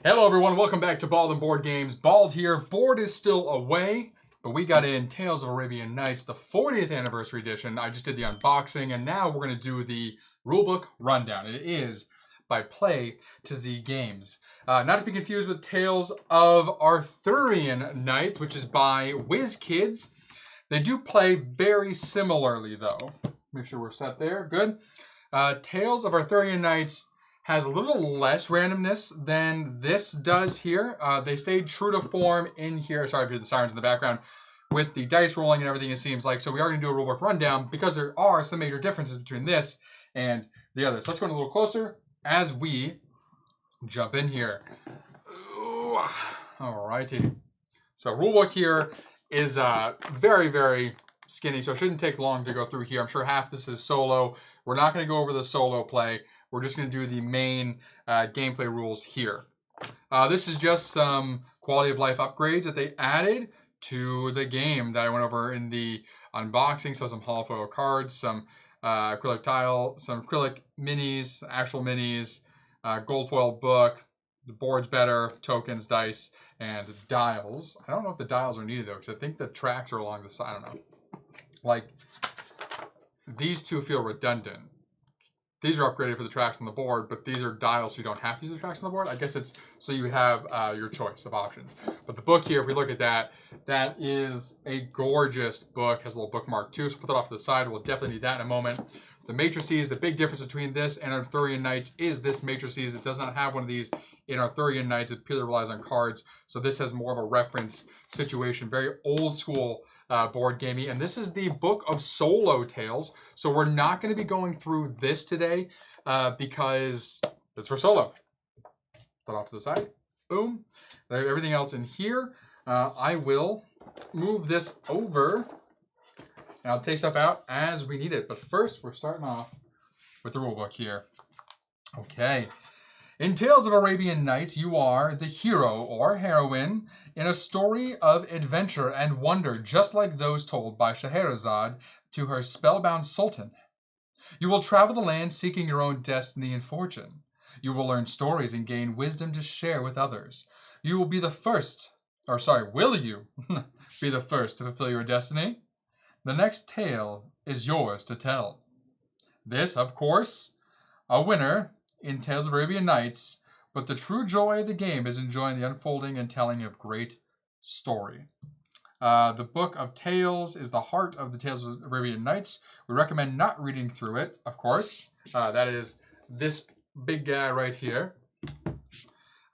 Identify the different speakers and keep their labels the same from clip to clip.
Speaker 1: Hello everyone, welcome back to Bald and Board Games. Bald here, Board is still away, but we got in Tales of Arabian Nights, the 40th anniversary edition. I just did the unboxing, and now we're going to do the rulebook rundown. It is by Play to Z Games. Not to be confused with Tales of Arthurian Nights, which is by WizKids. They do play very similarly though. Make sure we're set there, good. Tales of Arthurian Nights has a little less randomness than this does here. They stayed true to form in here. Sorry for the sirens in the background. With the dice rolling and everything, it seems like. So we are going to do a rulebook rundown because there are some major differences between this and the other. So let's go in a little closer as we jump in here. Alrighty. So rulebook here is very, very skinny, so it shouldn't take long to go through here. I'm sure half this is solo. We're not going to go over the solo play. We're just going to do the main gameplay rules here. This is just some quality of life upgrades that they added to the game that I went over in the unboxing. So some hollow foil cards, some acrylic tile, some acrylic minis, actual minis, gold foil book, the board's better, tokens, dice, and dials. I don't know if the dials are needed though, because I think the tracks are along the side. I don't know. Like, these two feel redundant. These are upgraded for the tracks on the board, but these are dials so you don't have to use the tracks on the board. I guess it's so you have your choice of options. But the book here, if we look at that, that is a gorgeous book. Has a little bookmark too, so put that off to the side. We'll definitely need that in a moment. The matrices, the big difference between this and Arthurian Nights is this matrices. It does not have one of these in Arthurian Nights. It purely relies on cards. So this has more of a reference situation. Very old school board gamey, and this is the book of solo tales, so we're not going to be going through this today because it's for solo. Put off to the side. Boom. Everything else in here. I will move this over and I'll take stuff out as we need it, but first we're starting off with the rule book here. Okay. In Tales of Arabian Nights, you are the hero or heroine in a story of adventure and wonder, just like those told by Scheherazade to her spellbound sultan. You will travel the land seeking your own destiny and fortune. You will learn stories and gain wisdom to share with others. You will be the first, will you be the first to fulfill your destiny? The next tale is yours to tell. This, of course, a winner in Tales of Arabian Nights, but the true joy of the game is enjoying the unfolding and telling of great story. The Book of Tales is the heart of the Tales of Arabian Nights. We recommend not reading through it, of course. That is this big guy right here.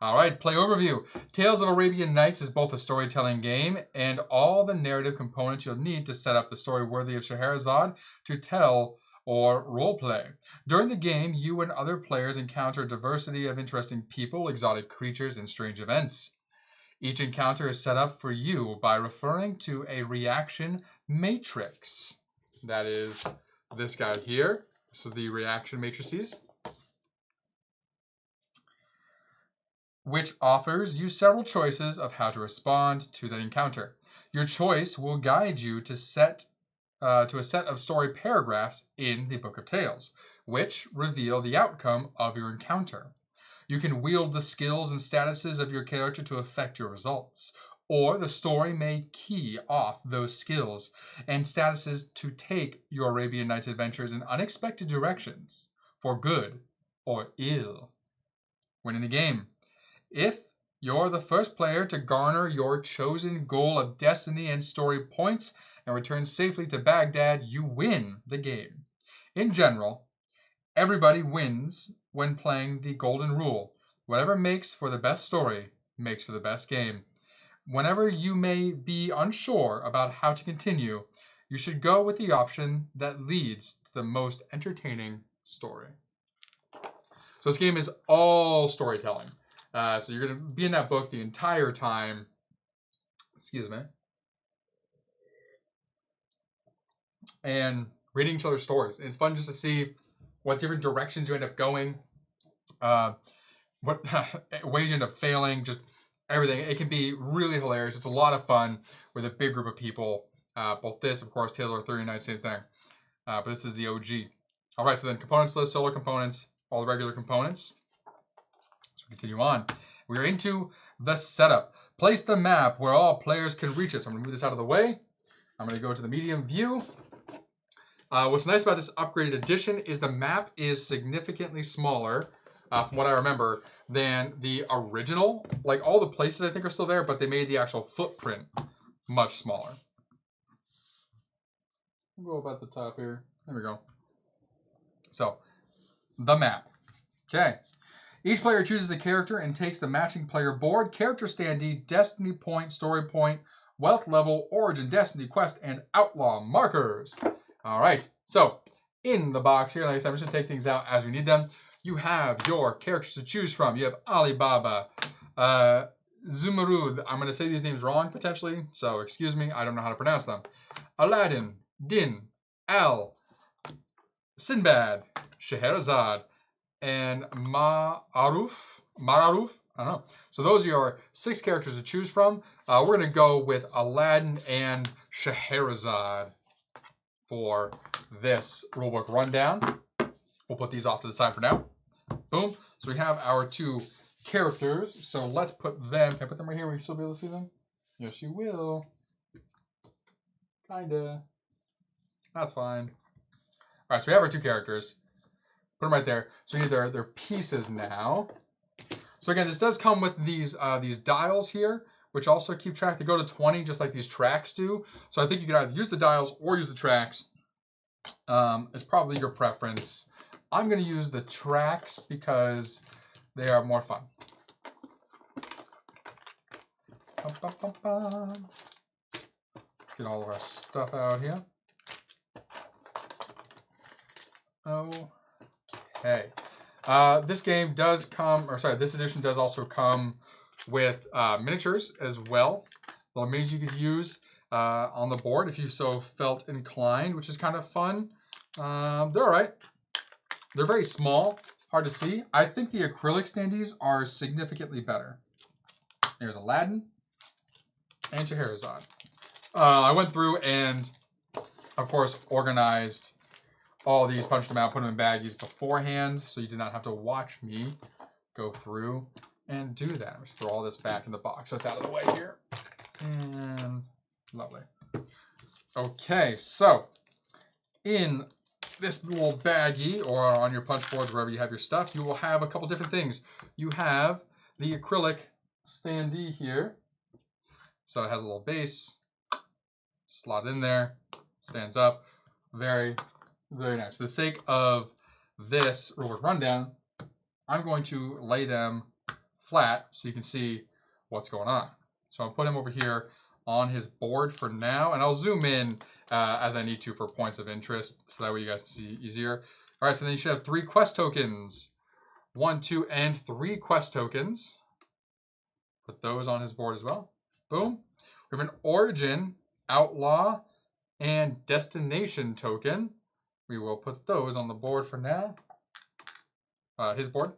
Speaker 1: All right, play overview. Tales of Arabian Nights is both a storytelling game and all the narrative components you'll need to set up the story worthy of Scheherazade to tell or roleplay. During the game, you and other players encounter a diversity of interesting people, exotic creatures, and strange events. Each encounter is set up for you by referring to a reaction matrix. That is this guy here. This is the reaction matrices, which offers you several choices of how to respond to that encounter. Your choice will guide you to a set of story paragraphs in the Book of Tales, which reveal the outcome of your encounter. You can wield the skills and statuses of your character to affect your results, or the story may key off those skills and statuses to take your Arabian Nights adventures in unexpected directions, for good or ill. Winning the game. If you're the first player to garner your chosen goal of destiny and story points and return safely to Baghdad, you win the game. In general, everybody wins when playing the golden rule. Whatever makes for the best story makes for the best game. Whenever you may be unsure about how to continue, you should go with the option that leads to the most entertaining story. So this game is all storytelling. So you're going to be in that book the entire time. Excuse me. And reading each other's stories. It's fun just to see what different directions you end up going, what ways you end up failing, just everything. It can be really hilarious. It's a lot of fun with a big group of people. Both this, of course, Tales of Arthurian Nights, same thing. But this is the OG. All right, so then components list, solo components, all the regular components. So we continue on. We are into the setup. Place the map where all players can reach it. So I'm going to move this out of the way. I'm going to go to the medium view. What's nice about this upgraded edition is the map is significantly smaller, from what I remember, than the original. Like, all the places I think are still there, but they made the actual footprint much smaller. We'll go about the top here. There we go. So, the map. Okay. Each player chooses a character and takes the matching player board, character standee, destiny point, story point, wealth level, origin, destiny, quest, and outlaw markers. All right. So, in the box here, like I said, I'm just going to take things out as we need them. You have your characters to choose from. You have Alibaba, Zumarud. I'm going to say these names wrong, potentially, so excuse me. I don't know how to pronounce them. Aladdin, Din, Al, Sinbad, Scheherazade, and Ma'aruf. I don't know. So those are your 6 characters to choose from. We're going to go with Aladdin and Scheherazade for this rulebook rundown. We'll put these off to the side for now. Boom. So we have our 2 characters. So let's put them. Can I put them right here? Will you still be able to see them? Yes, you will. Kinda. That's fine. All right, so we have our 2 characters. Put them right there. So we need their pieces now. So again, this does come with these dials here, which also keep track. They go to 20, just like these tracks do. So I think you can either use the dials or use the tracks. It's probably your preference. I'm going to use the tracks because they are more fun. Let's get all of our stuff out here. Okay. This game does come, or sorry, this edition does also come with miniatures as well. Little minis you could use on the board if you so felt inclined, which is kind of fun. They're all right. They're very small, hard to see. I think the acrylic standees are significantly better. There's Aladdin and Scheherazade. I went through and, of course, organized all these, punched them out, put them in baggies beforehand, so you did not have to watch me go through and do that. I'm just throw all this back in the box so it's out of the way here. And lovely. Okay, so in this little baggie or on your punch boards, wherever you have your stuff, you will have a couple different things. You have the acrylic standee here. So it has a little base, slot in there, stands up. Very, very nice. For the sake of this rulebook rundown, I'm going to lay them flat so you can see what's going on. So I'll put him over here on his board for now, and I'll zoom in as I need to for points of interest, so that way you guys can see easier. All right, so then you should have 3 quest tokens. 1, 2, and 3 quest tokens. Put those on his board as well. Boom. We have an origin, outlaw, and destination token. We will put those on the board for now. His board.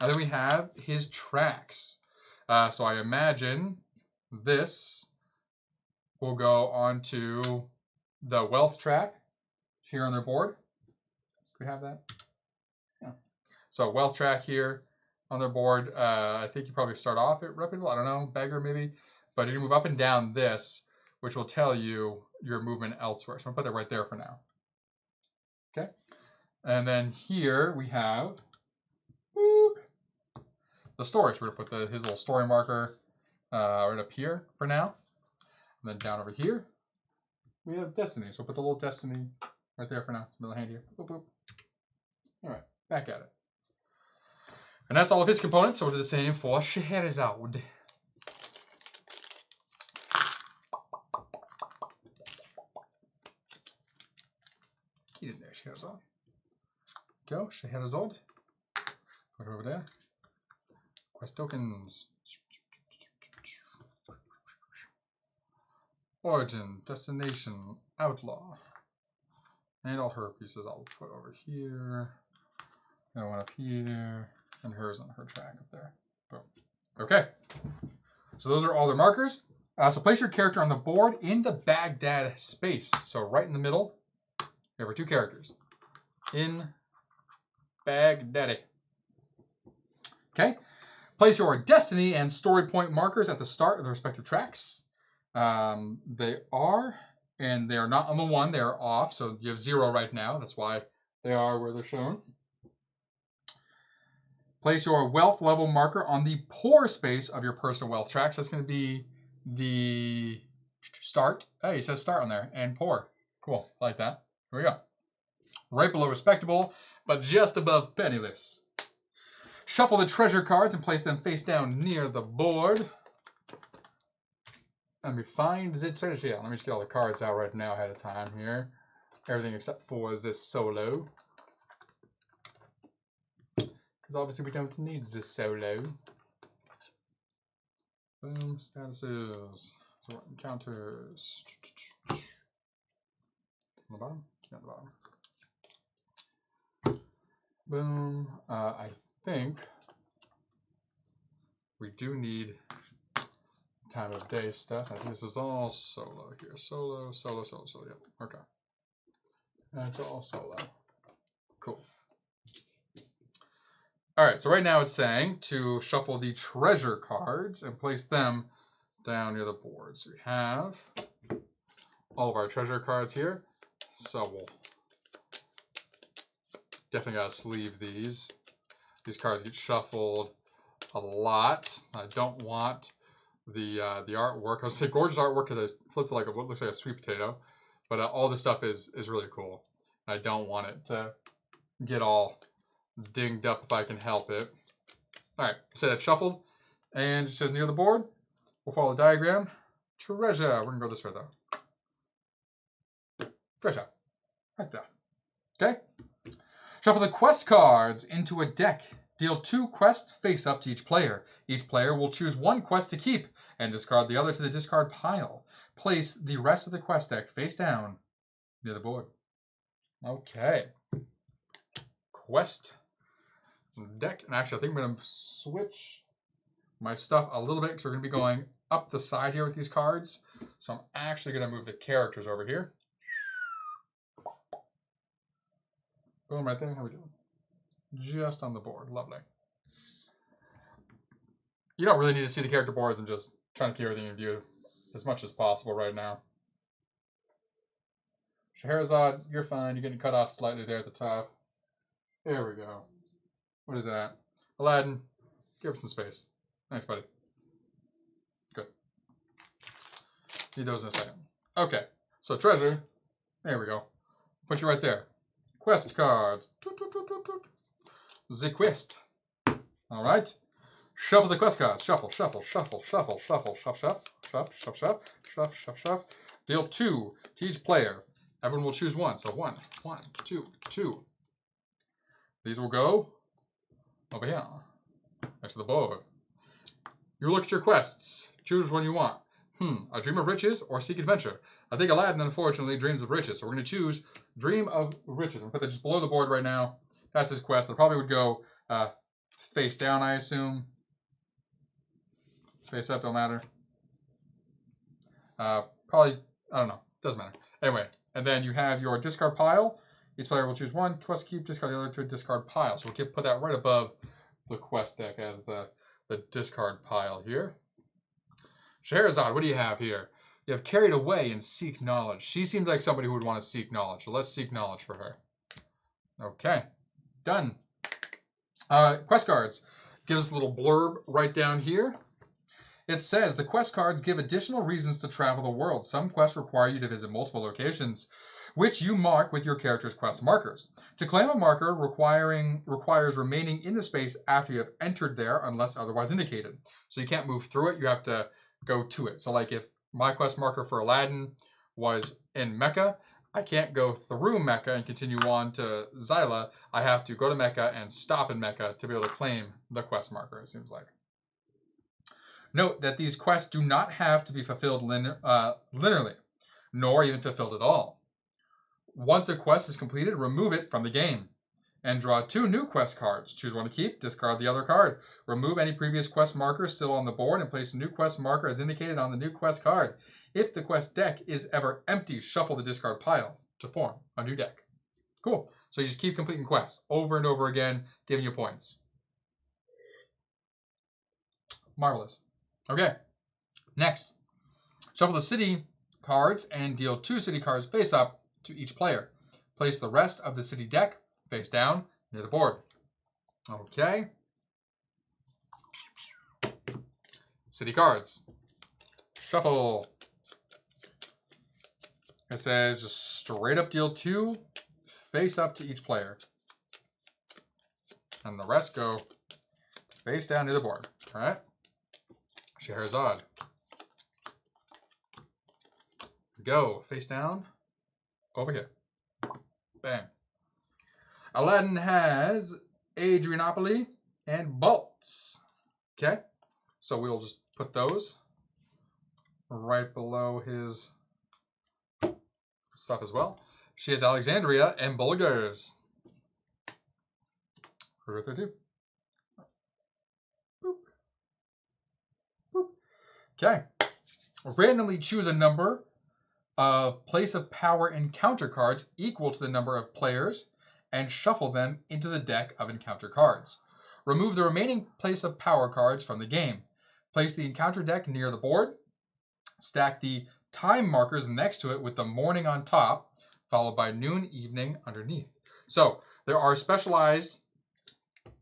Speaker 1: And then we have his tracks. So I imagine this will go onto the wealth track here on their board. Do we have that? Yeah. So wealth track here on their board. I think you probably start off at reputable. I don't know, beggar maybe. But you can move up and down this, which will tell you your movement elsewhere. So I'm going to put that right there for now. Okay. And then here we have the story. So we're going to put his little story marker right up here for now. And then down over here, we have destiny. So we'll put the little destiny right there for now. It's middle hand here. Boop, boop. All right, back at it. And that's all of his components. So we'll do the same for Scheherazade. Get in there, Scheherazade. Go, Scheherazade. Put it over there. Quest tokens. Origin, destination, outlaw. And all her pieces I'll put over here. And one up here. And hers on her track up there. Boom. Okay. So those are all their markers. So place your character on the board in the Baghdad space. So right in the middle, there were 2 characters. In Baghdad. Okay. Place your destiny and story point markers at the start of the respective tracks. They are, and they are not on the 1, they are off, so you have 0 right now. That's why they are where they're shown. Place your wealth level marker on the poor space of your personal wealth tracks. That's going to be the start. Hey, it says start on there, and poor. Cool, like that. Here we go. Right below respectable, but just above penniless. Shuffle the treasure cards and place them face down near the board. Let me find the treasure. Yeah, let me just get all the cards out right now ahead of time here. Everything except for this solo. Because obviously we don't need this solo. Boom, statuses. So encounters. On the bottom? Yeah, on the bottom. Boom. I think we do need time of day stuff. I think this is all solo here. Solo. Yep. Okay. That's all solo. Cool. All right, so right now it's saying to shuffle the treasure cards and place them down near the board. So we have all of our treasure cards here. So we'll definitely gotta sleeve these. These cards get shuffled a lot. I don't want the artwork. I was saying gorgeous artwork because I flipped to like what looks like a sweet potato, but all this stuff is really cool. I don't want it to get all dinged up if I can help it. All right, so that's shuffled, and it says near the board. We'll follow the diagram. Treasure. We're gonna go this way though. Treasure, like that. Okay. Shuffle the quest cards into a deck. Deal 2 quests face up to each player. Each player will choose 1 quest to keep and discard the other to the discard pile. Place the rest of the quest deck face down near the board. Okay. Quest deck. And actually, I think I'm going to switch my stuff a little bit because we're going to be going up the side here with these cards. So I'm actually going to move the characters over here. Boom, right there. How we doing? Just on the board. Lovely. You don't really need to see the character boards. I'm just trying to keep everything in view as much as possible right now. Scheherazade, you're fine. You're getting cut off slightly there at the top. There we go. What is that? Aladdin, give us some space. Thanks, buddy. Good. Need those in a second. Okay, so treasure. There we go. Put you right there. Quest cards. The quest. All right. Shuffle the quest cards. Shuffle. Shuff. Deal 2 to each player. Everyone will choose 1. So 1, 2. These will go over here, next to the board. You look at your quests. Choose one you want. A dream of riches or seek adventure. I think Aladdin, unfortunately, dreams of riches. So we're going to choose dream of riches. I'm going to put that just below the board right now. That's his quest. That probably would go face down, I assume. Face up, don't matter. Probably, I don't know. Doesn't matter. Anyway, and then you have your discard pile. Each player will choose 1 quest to keep, discard the other to a discard pile. So we'll put that right above the quest deck as the discard pile here. Scheherazade, what do you have here? You have carried away and seek knowledge. She seems like somebody who would want to seek knowledge. So let's seek knowledge for her. Okay, done. Quest cards. Gives us a little blurb right down here. It says, the quest cards give additional reasons to travel the world. Some quests require you to visit multiple locations, which you mark with your character's quest markers. To claim a marker requires remaining in the space after you have entered there unless otherwise indicated. So you can't move through it, you have to go to it. So like if my quest marker for Aladdin was in Mecca, I can't go through Mecca and continue on to Zyla. I have to go to Mecca and stop in Mecca to be able to claim the quest marker, it seems like. Note that these quests do not have to be fulfilled linearly, nor even fulfilled at all. Once a quest is completed, remove it from the game and draw 2 new quest cards. Choose 1 to keep, discard the other card. Remove any previous quest markers still on the board and place a new quest marker as indicated on the new quest card. If the quest deck is ever empty, shuffle the discard pile to form a new deck. Cool. So you just keep completing quests over and over again, giving you points. Marvelous. Okay. Next, shuffle the city cards and deal 2 city cards face up to each player. Place the rest of the city deck face down near the board. Okay. City cards. Shuffle. It says just straight up deal 2 face up to each player. And the rest go face down near the board. All right. Scheherazade. Go face down over here. Bam. Aladdin has Adrianople and Bolts. Okay. So we'll just put those right below his stuff as well. She has Alexandria and Bulgars. Right there too. Boop. Boop. Okay. Randomly choose a number of place of power encounter cards equal to the number of players and shuffle them into the deck of encounter cards. Remove the remaining place of power cards from the game. Place the encounter deck near the board. Stack the time markers next to it with the morning on top, followed by noon, evening underneath. So there are specialized,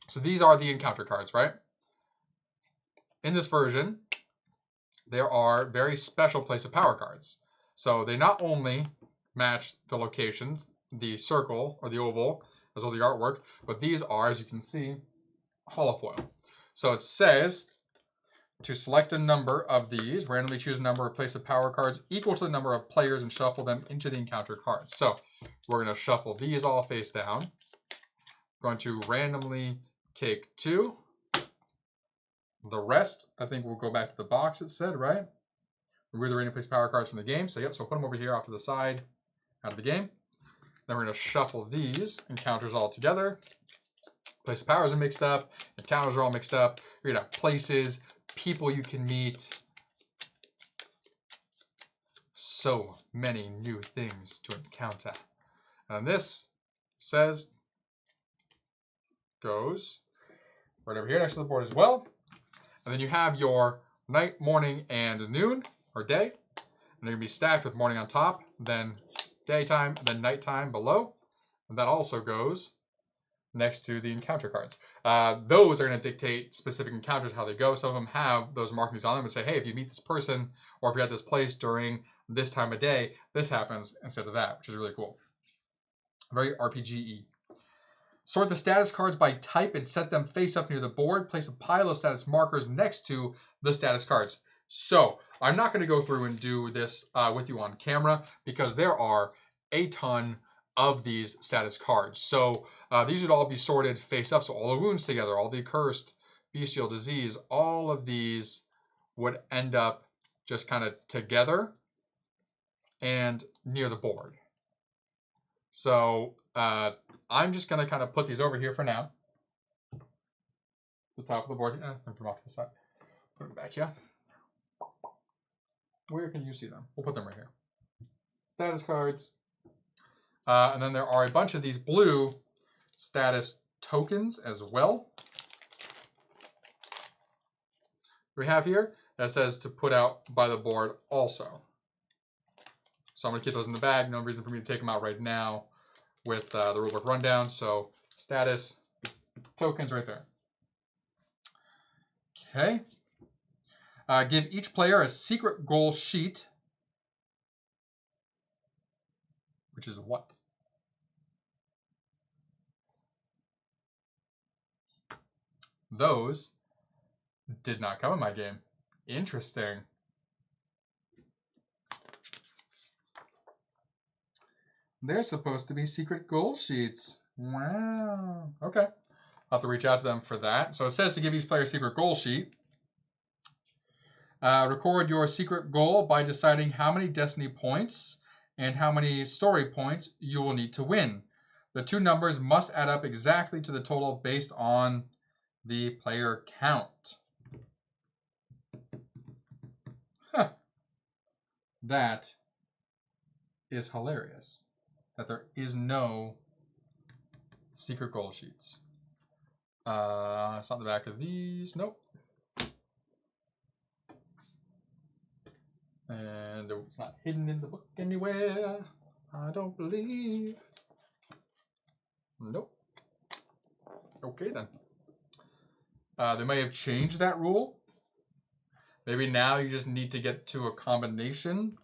Speaker 1: so these are the encounter cards, right? In this version, there are very special place of power cards. So they not only match the locations, the circle or the oval, as well as the artwork, but these are, as you can see, holofoil. So it says to select a number of these, randomly choose a number of place of power cards equal to the number of players and shuffle them into the encounter cards. So we're going to shuffle these all face down. Going to randomly take 2. The rest, I think we'll go back to the box it said, right? Remove the random place power cards from the game. So yep, so we'll put them over here off to the side out of the game. Then we're going to shuffle these encounters all together. Place of powers are mixed up. Encounters are all mixed up. You're going to have places, people you can meet. So many new things to encounter. And this says, goes right over here next to the board as well. And then you have your night, morning, and noon, or day. And they're going to be stacked with morning on top, then daytime, then nighttime below. And that also goes next to the encounter cards. Those are going to dictate specific encounters, how they go. Some of them have those markings on them and say, hey, if you meet this person, or if you're at this place during this time of day, this happens instead of that, which is really cool. Very RPG-y. Sort the status cards by type and set them face up near the board. Place a pile of status markers next to the status cards. So I'm not going to go through and do this with you on camera because there are a ton of these status cards. So these would all be sorted face up. So all the wounds together, all the cursed, bestial, disease, all of these would end up just kind of together and near the board. So I'm just going to kind of put these over here for now. The top of the board. Put them off to the side. Put them back here. Where can you see them? We'll put them right here. Status cards. And then there are a bunch of these blue status tokens as well. We have here that says to put out by the board also. So I'm going to keep those in the bag. No reason for me to take them out right now with the rulebook rundown. So status tokens right there. Okay. Give each player a secret goal sheet. Which is what? Those did not come in my game. Interesting. They're supposed to be secret goal sheets. Wow. Okay. I'll have to reach out to them for that. So it says to give each player a secret goal sheet. Record your secret goal by deciding how many destiny points and how many story points you will need to win. The two numbers must add up exactly to the total based on the player count. Huh. That is hilarious. That there is no secret goal sheets. It's on the back of these. Nope. And it's not hidden in the book anywhere. I don't believe. Nope. Okay, then. They may have changed that rule. Maybe now you just need to get to a combination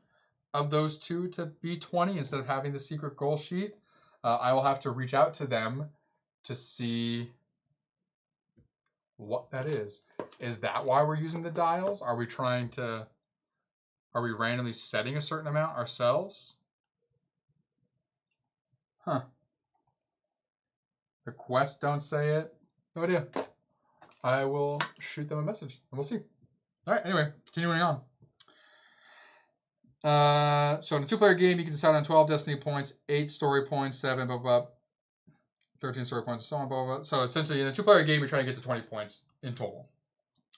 Speaker 1: of those two to be 20 instead of having the secret goal sheet. I will have to reach out to them to see what that is. Is that why we're using the dials? Are we randomly setting a certain amount ourselves? Huh. The quests don't say it. No idea. I will shoot them a message and we'll see. All right, anyway, continuing on. So in a 2-player game, you can decide on 12 destiny points, 8 story points, 7, blah, blah, 13 story points, and so on, blah, blah, blah. So essentially, in a 2-player game, you're trying to get to 20 points in total.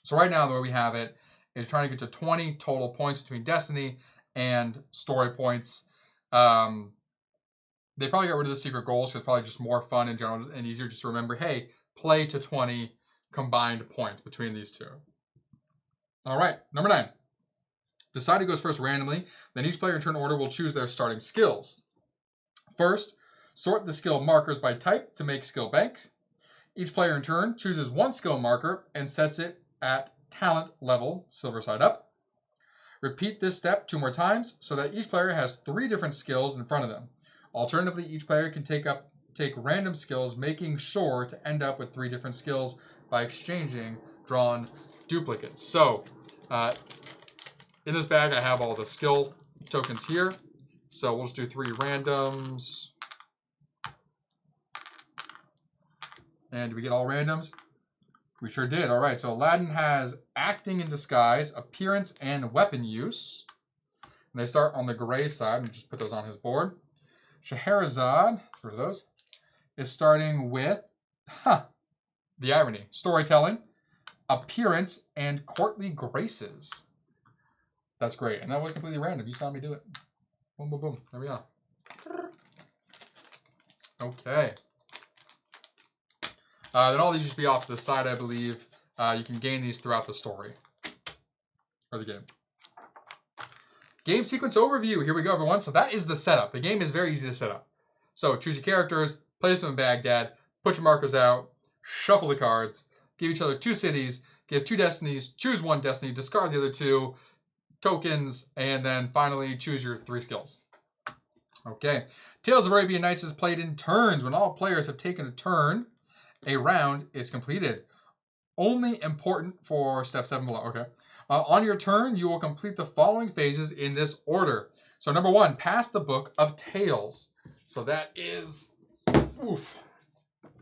Speaker 1: So right now, the way we have it is trying to get to 20 total points between destiny and story points. They probably got rid of the secret goals because it's probably just more fun in general and easier just to remember, hey, play to 20 combined points between these two. All right, number 9. Decide who goes first randomly. Then each player in turn order will choose their starting skills. First, sort the skill markers by type to make skill banks. Each player in turn chooses one skill marker and sets it at talent level, silver side up. Repeat this step 2 more times so that each player has 3 different skills in front of them. Alternatively, each player can take random skills, making sure to end up with 3 different skills by exchanging drawn duplicates. So, in this bag, I have all the skill tokens here. So we'll just do 3 randoms. And did we get all randoms? We sure did. All right, so Aladdin has acting in disguise, appearance, and weapon use. And they start on the gray side. And just put those on his board. Scheherazade, let's get rid of those, is starting with, the irony, storytelling, appearance, and courtly graces. That's great. And that was completely random. You saw me do it. Boom, boom, boom. There we are. Okay. Then all these just be off to the side, I believe. You can gain these throughout the story. Or the game. Game sequence overview. Here we go, everyone. So that is the setup. The game is very easy to set up. So choose your characters, place them in Baghdad, put your markers out, shuffle the cards, give each other 2 cities, give 2 destinies, choose 1 destiny, discard the other 2 tokens, and then finally choose your 3 skills. Okay. Tales of Arabian Nights is played in turns. When all players have taken a turn, a round is completed. Only important for step 7 below. Okay. On your turn, you will complete the following phases in this order. So number 1, pass the book of tales. So that is,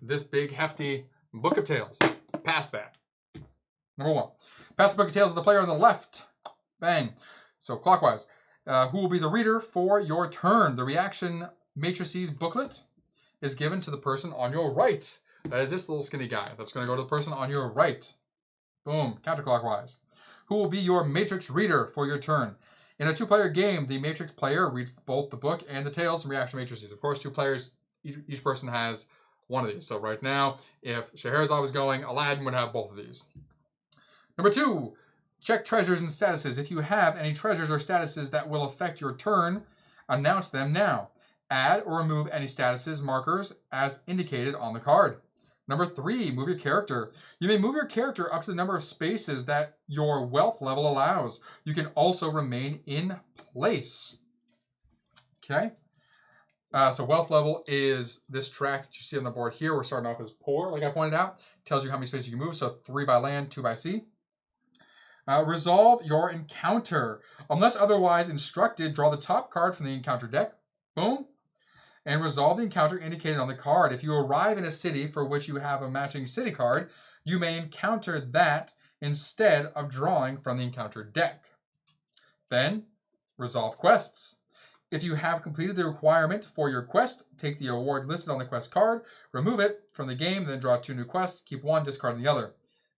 Speaker 1: this big hefty book of tales. Pass that. Number 1, pass the book of tales to the player on the left. Bang. So clockwise. Who will be the reader for your turn? The reaction matrices booklet is given to the person on your right. That is this little skinny guy. That's going to go to the person on your right. Boom. Counterclockwise. Who will be your matrix reader for your turn? In a 2-player game, the matrix player reads both the book and the tales and reaction matrices. Of course, 2 players, each person has 1 of these. So right now, if Scheherazade was going, Aladdin would have both of these. Number 2, check treasures and statuses. If you have any treasures or statuses that will affect your turn, announce them now. Add or remove any statuses markers as indicated on the card. Number 3, move your character. You may move your character up to the number of spaces that your wealth level allows. You can also remain in place. Okay. So wealth level is this track that you see on the board here. We're starting off as poor, like I pointed out. Tells you how many spaces you can move. So 3 by land, 2 by sea. Resolve your encounter. Unless otherwise instructed, draw the top card from the encounter deck. Boom. And resolve the encounter indicated on the card. If you arrive in a city for which you have a matching city card, you may encounter that instead of drawing from the encounter deck. Then, resolve quests. If you have completed the requirement for your quest, take the award listed on the quest card, remove it from the game, then draw 2 new quests, keep 1, discard the other.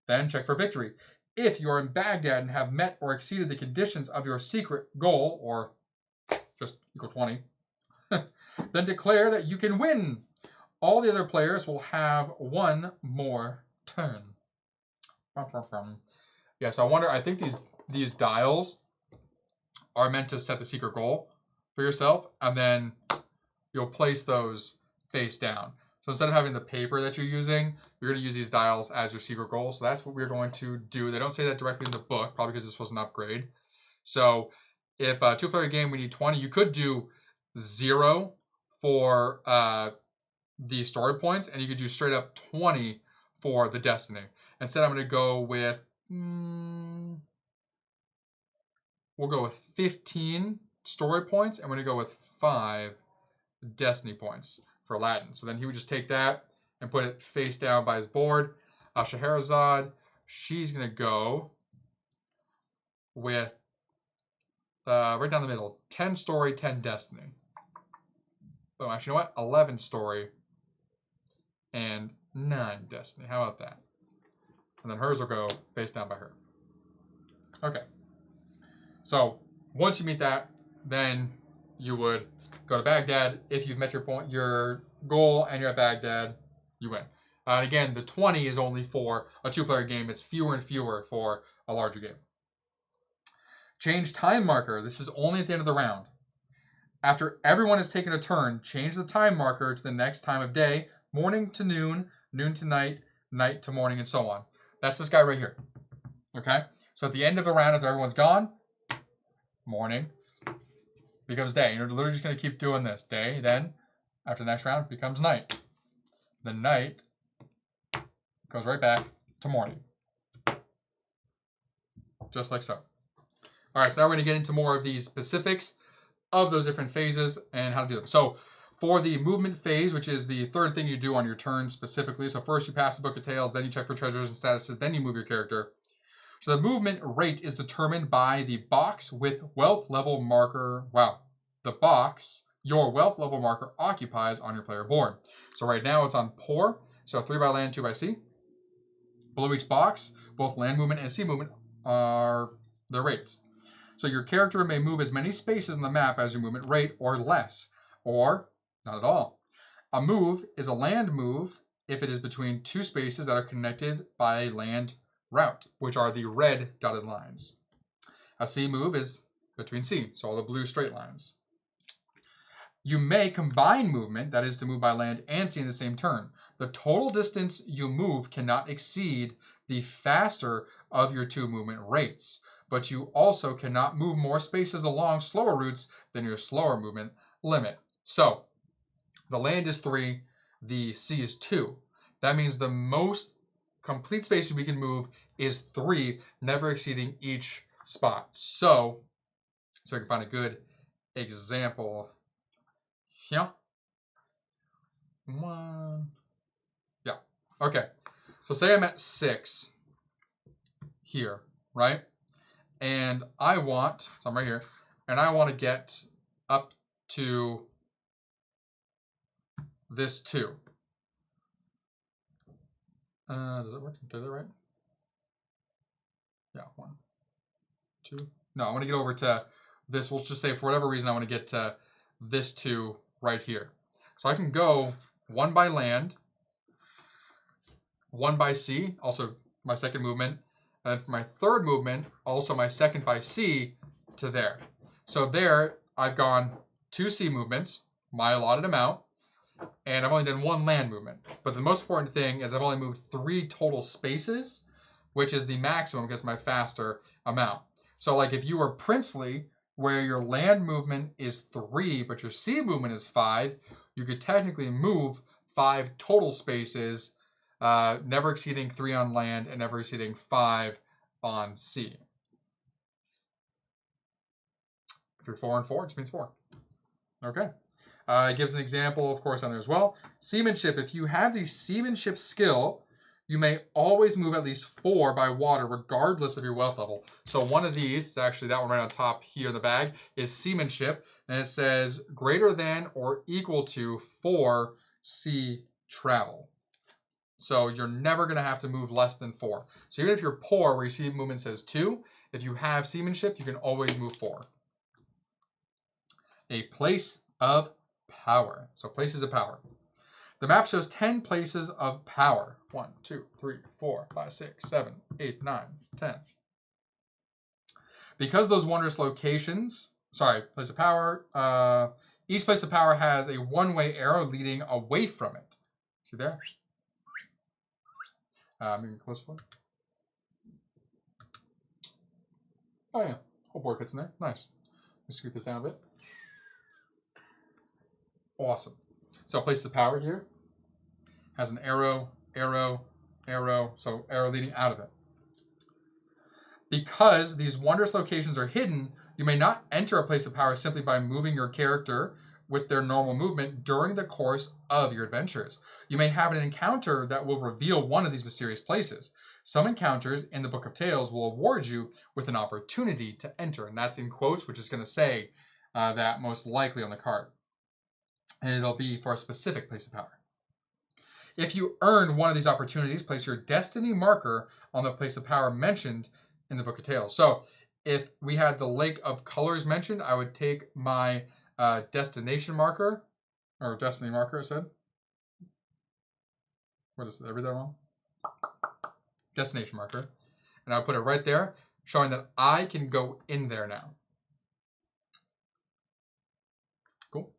Speaker 1: Then check for victory. If you are in Baghdad and have met or exceeded the conditions of your secret goal, or just equal 20, then declare that you can win. All the other players will have 1 more turn. Yeah, so I wonder, I think these dials are meant to set the secret goal for yourself, and then you'll place those face down. So instead of having the paper that you're using, you're going to use these dials as your secret goal. So that's what we're going to do. They don't say that directly in the book, probably because this was an upgrade. So if a 2-player game, we need 20, you could do 0 for the story points, and you could do straight up 20 for the destiny. Instead, I'm going to go with, we'll go with 15 story points, and we're going to go with 5 destiny points for Aladdin. So then he would just take that and put it face down by his board. Scheherazade, she's going to go with, right down the middle, 10 story, 10 destiny. Oh, actually, you know what? 11 story and 9 destiny. How about that? And then hers will go face down by her. Okay. So once you meet that, then you would go to Baghdad. If you've met your goal and you're at Baghdad, you win. And again, the 20 is only for a 2-player game. It's fewer and fewer for a larger game. Change time marker. This is only at the end of the round. After everyone has taken a turn, change the time marker to the next time of day, morning to noon, noon to night, night to morning, and so on. That's this guy right here. Okay? So at the end of the round, after everyone's gone, morning becomes day. You're literally just going to keep doing this. Day, then, after the next round, becomes night. Then night goes right back to morning. Just like so. All right, so now we're going to get into more of these specifics of those different phases and how to do them. So for the movement phase, which is the third thing you do on your turn specifically. So first you pass the Book of Tales, then you check for treasures and statuses, then you move your character. So the movement rate is determined by the box with wealth level marker. Wow. The box your wealth level marker occupies on your player board. So right now it's on poor. So 3 by land, 2 by sea. Below each box, both land movement and sea movement are their rates. So your character may move as many spaces on the map as your movement rate or less, or not at all. A move is a land move if it is between 2 spaces that are connected by a land route, which are the red dotted lines. A sea move is between sea, so all the blue straight lines. You may combine movement, that is to move by land and sea in the same turn. The total distance you move cannot exceed the faster of your 2 movement rates, but you also cannot move more spaces along slower routes than your slower movement limit. So the land is 3, the sea is 2. That means the most complete spaces we can move is 3, never exceeding each spot. So I can find a good example here. 1. Yeah. Okay. So say I'm at 6 here, right? And I want, so I'm right here, and I want to get up to this 2. Does it work? Did it right? Yeah, 1, 2. No, I want to get over to this. We'll just say for whatever reason I want to get to this 2 right here. So I can go 1 by land, 1 by sea, also my second movement, and then for my third movement, also my second by sea to there. So there, I've gone 2 sea movements, my allotted amount, and I've only done 1 land movement. But the most important thing is I've only moved 3 total spaces, which is the maximum because my faster amount. So like if you were princely, where your land movement is 3, but your sea movement is 5, you could technically move 5 total spaces, never exceeding 3 on land and never exceeding 5 on sea. If you're 4 and 4, it just means 4. Okay. It gives an example, of course, on there as well. Seamanship. If you have the seamanship skill, you may always move at least 4 by water, regardless of your wealth level. So one of these, actually that one right on top here in the bag, is seamanship. And it says greater than or equal to 4 sea travel. So you're never going to have to move less than 4. So even if you're poor, where your sea movement says 2, if you have seamanship, you can always move 4. A place of power. So places of power. The map shows 10 places of power. 1, 2, 3, 4, 5, 6, 7, 8, 9, 10. Because those wondrous locations, place of power, each place of power has a one-way arrow leading away from it. See there? Maybe close one. Oh yeah, whole board fits in there. Nice. Let's scoot this down a bit. Awesome. So place of power here has an arrow, arrow, arrow, so arrow leading out of it. Because these wondrous locations are hidden, you may not enter a place of power simply by moving your character with their normal movement during the course of your adventures. You may have an encounter that will reveal one of these mysterious places. Some encounters in the Book of Tales will award you with an opportunity to enter, and that's in quotes, which is going to say that most likely on the card. And it'll be for a specific place of power. If you earn one of these opportunities, place your destiny marker on the place of power mentioned in the Book of Tales. So if we had the Lake of Colors mentioned, I would take my destination marker, or destiny marker, it said. What is it? Did I read that wrong? Destination marker. And I would put it right there, showing that I can go in there now. Cool.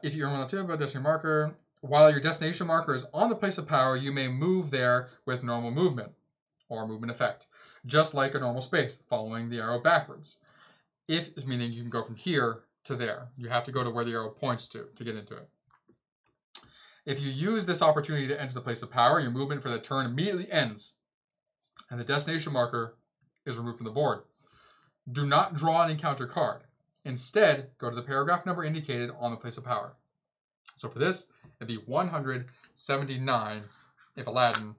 Speaker 1: If you earn one of the two, but destination marker, while your destination marker is on the place of power, you may move there with normal movement or movement effect, just like a normal space, following the arrow backwards. Meaning you can go from here to there. You have to go to where the arrow points to get into it. If you use this opportunity to enter the place of power, your movement for the turn immediately ends, and the destination marker is removed from the board. Do not draw an encounter card. Instead, go to the paragraph number indicated on the place of power. So for this, it'd be 179 if Aladdin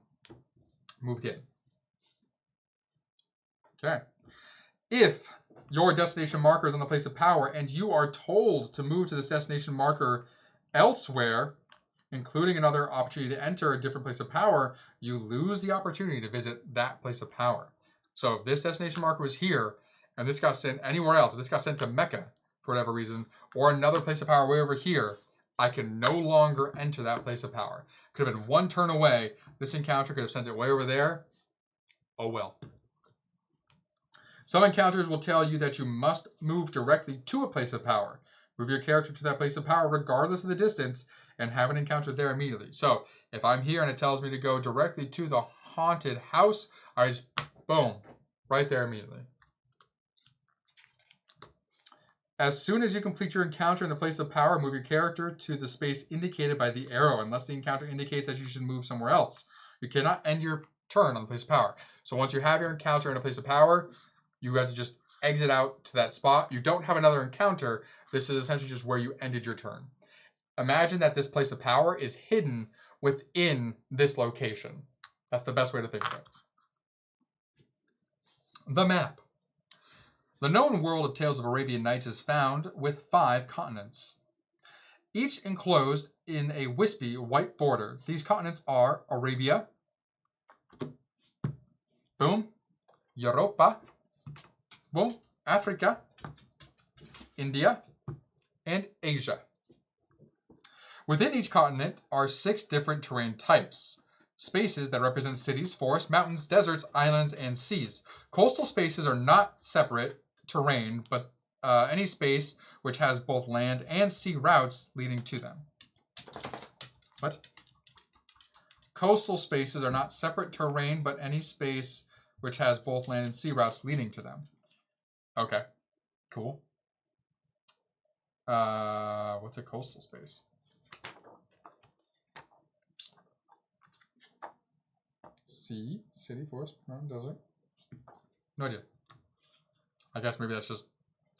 Speaker 1: moved in. Okay. If your destination marker is on the place of power and you are told to move to this destination marker elsewhere, including another opportunity to enter a different place of power, you lose the opportunity to visit that place of power. So if this destination marker was here and this got sent anywhere else, if this got sent to Mecca for whatever reason, or another place of power way over here, I can no longer enter that place of power. Could have been one turn away. This encounter could have sent it way over there. Oh well. Some encounters will tell you that you must move directly to a place of power. Move your character to that place of power regardless of the distance and have an encounter there immediately. So if I'm here and it tells me to go directly to the haunted house, I just, boom, right there immediately. As soon as you complete your encounter in the place of power, move your character to the space indicated by the arrow, unless the encounter indicates that you should move somewhere else. You cannot end your turn on the place of power. So once you have your encounter in a place of power, you have to just exit out to that spot. You don't have another encounter. This is essentially just where you ended your turn. Imagine that this place of power is hidden within this location. That's the best way to think of it. The map. The known world of Tales of Arabian Nights is found with 5 continents, each enclosed in a wispy white border. These continents are Arabia, boom, Europa, boom, Africa, India, and Asia. Within each continent are 6 different terrain types. Spaces that represent cities, forests, mountains, deserts, islands, and seas. Coastal spaces are not separate terrain, but any space which has both land and sea routes leading to them. What? Coastal spaces are not separate terrain, but any space which has both land and sea routes leading to them. Okay, cool. What's a coastal space? Sea, city, forest, mountain, desert. No idea. I guess maybe that's just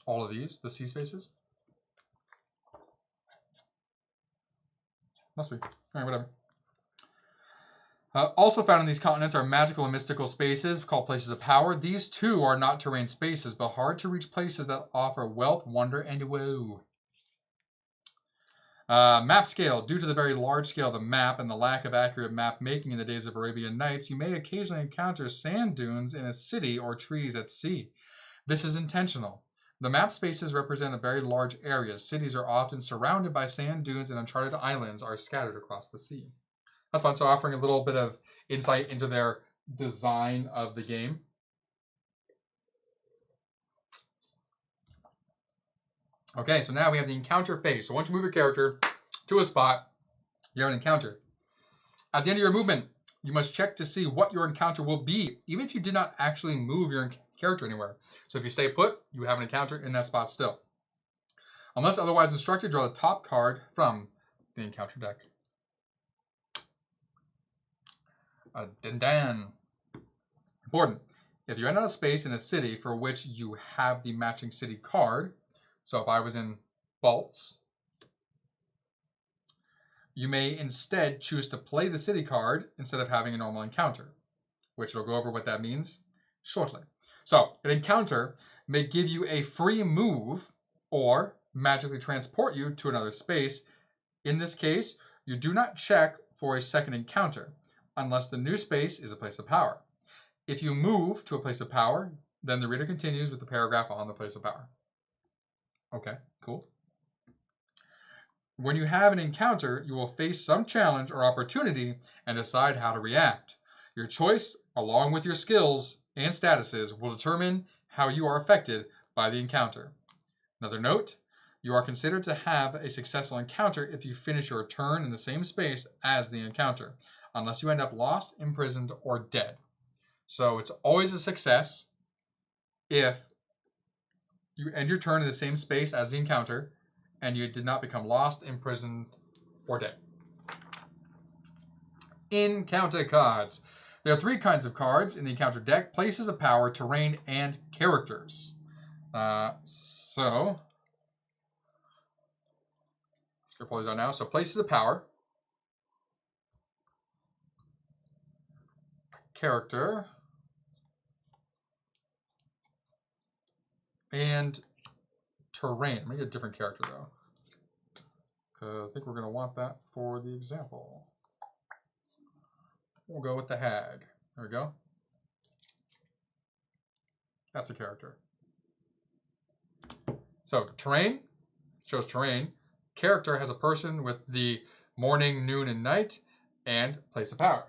Speaker 1: all of these, the sea spaces. Must be. All right, whatever. Also found in these continents are magical and mystical spaces called places of power. These too are not terrain spaces, but hard to reach places that offer wealth, wonder, and woe. Map scale. Due to the very large scale of the map and the lack of accurate map making in the days of Arabian Nights, you may occasionally encounter sand dunes in a city or trees at sea. This is intentional. The map spaces represent a very large area. Cities are often surrounded by sand dunes and uncharted islands are scattered across the sea. That's fun. So offering a little bit of insight into their design of the game. Okay, so now we have the encounter phase. So once you move your character to a spot, you have an encounter. At the end of your movement, you must check to see what your encounter will be, even if you did not actually move your character anywhere. So if you stay put, you have an encounter in that spot still. Unless otherwise instructed, draw the top card from the encounter deck. Important. If you end on a space in a city for which you have the matching city card, so if I was in Vaults, you may instead choose to play the city card instead of having a normal encounter, which we'll go over what that means shortly. So, an encounter may give you a free move or magically transport you to another space. In this case, you do not check for a second encounter unless the new space is a place of power. If you move to a place of power, then the reader continues with the paragraph on the place of power. Okay, cool. When you have an encounter, you will face some challenge or opportunity and decide how to react. Your choice, along with your skills and statuses, will determine how you are affected by the encounter. Another note, you are considered to have a successful encounter if you finish your turn in the same space as the encounter, unless you end up lost, imprisoned, or dead. So it's always a success if you end your turn in the same space as the encounter and you did not become lost, imprisoned, or dead. Encounter cards. There are 3 kinds of cards in the encounter deck: places of power, terrain, and characters. So let's pull these out now. So places of power, character, and terrain. Let me get a different character though. I think we're going to want that for the example. We'll go with the hag. There we go. That's a character. So terrain shows terrain. Character has a person with the morning, noon, and night, and place of power.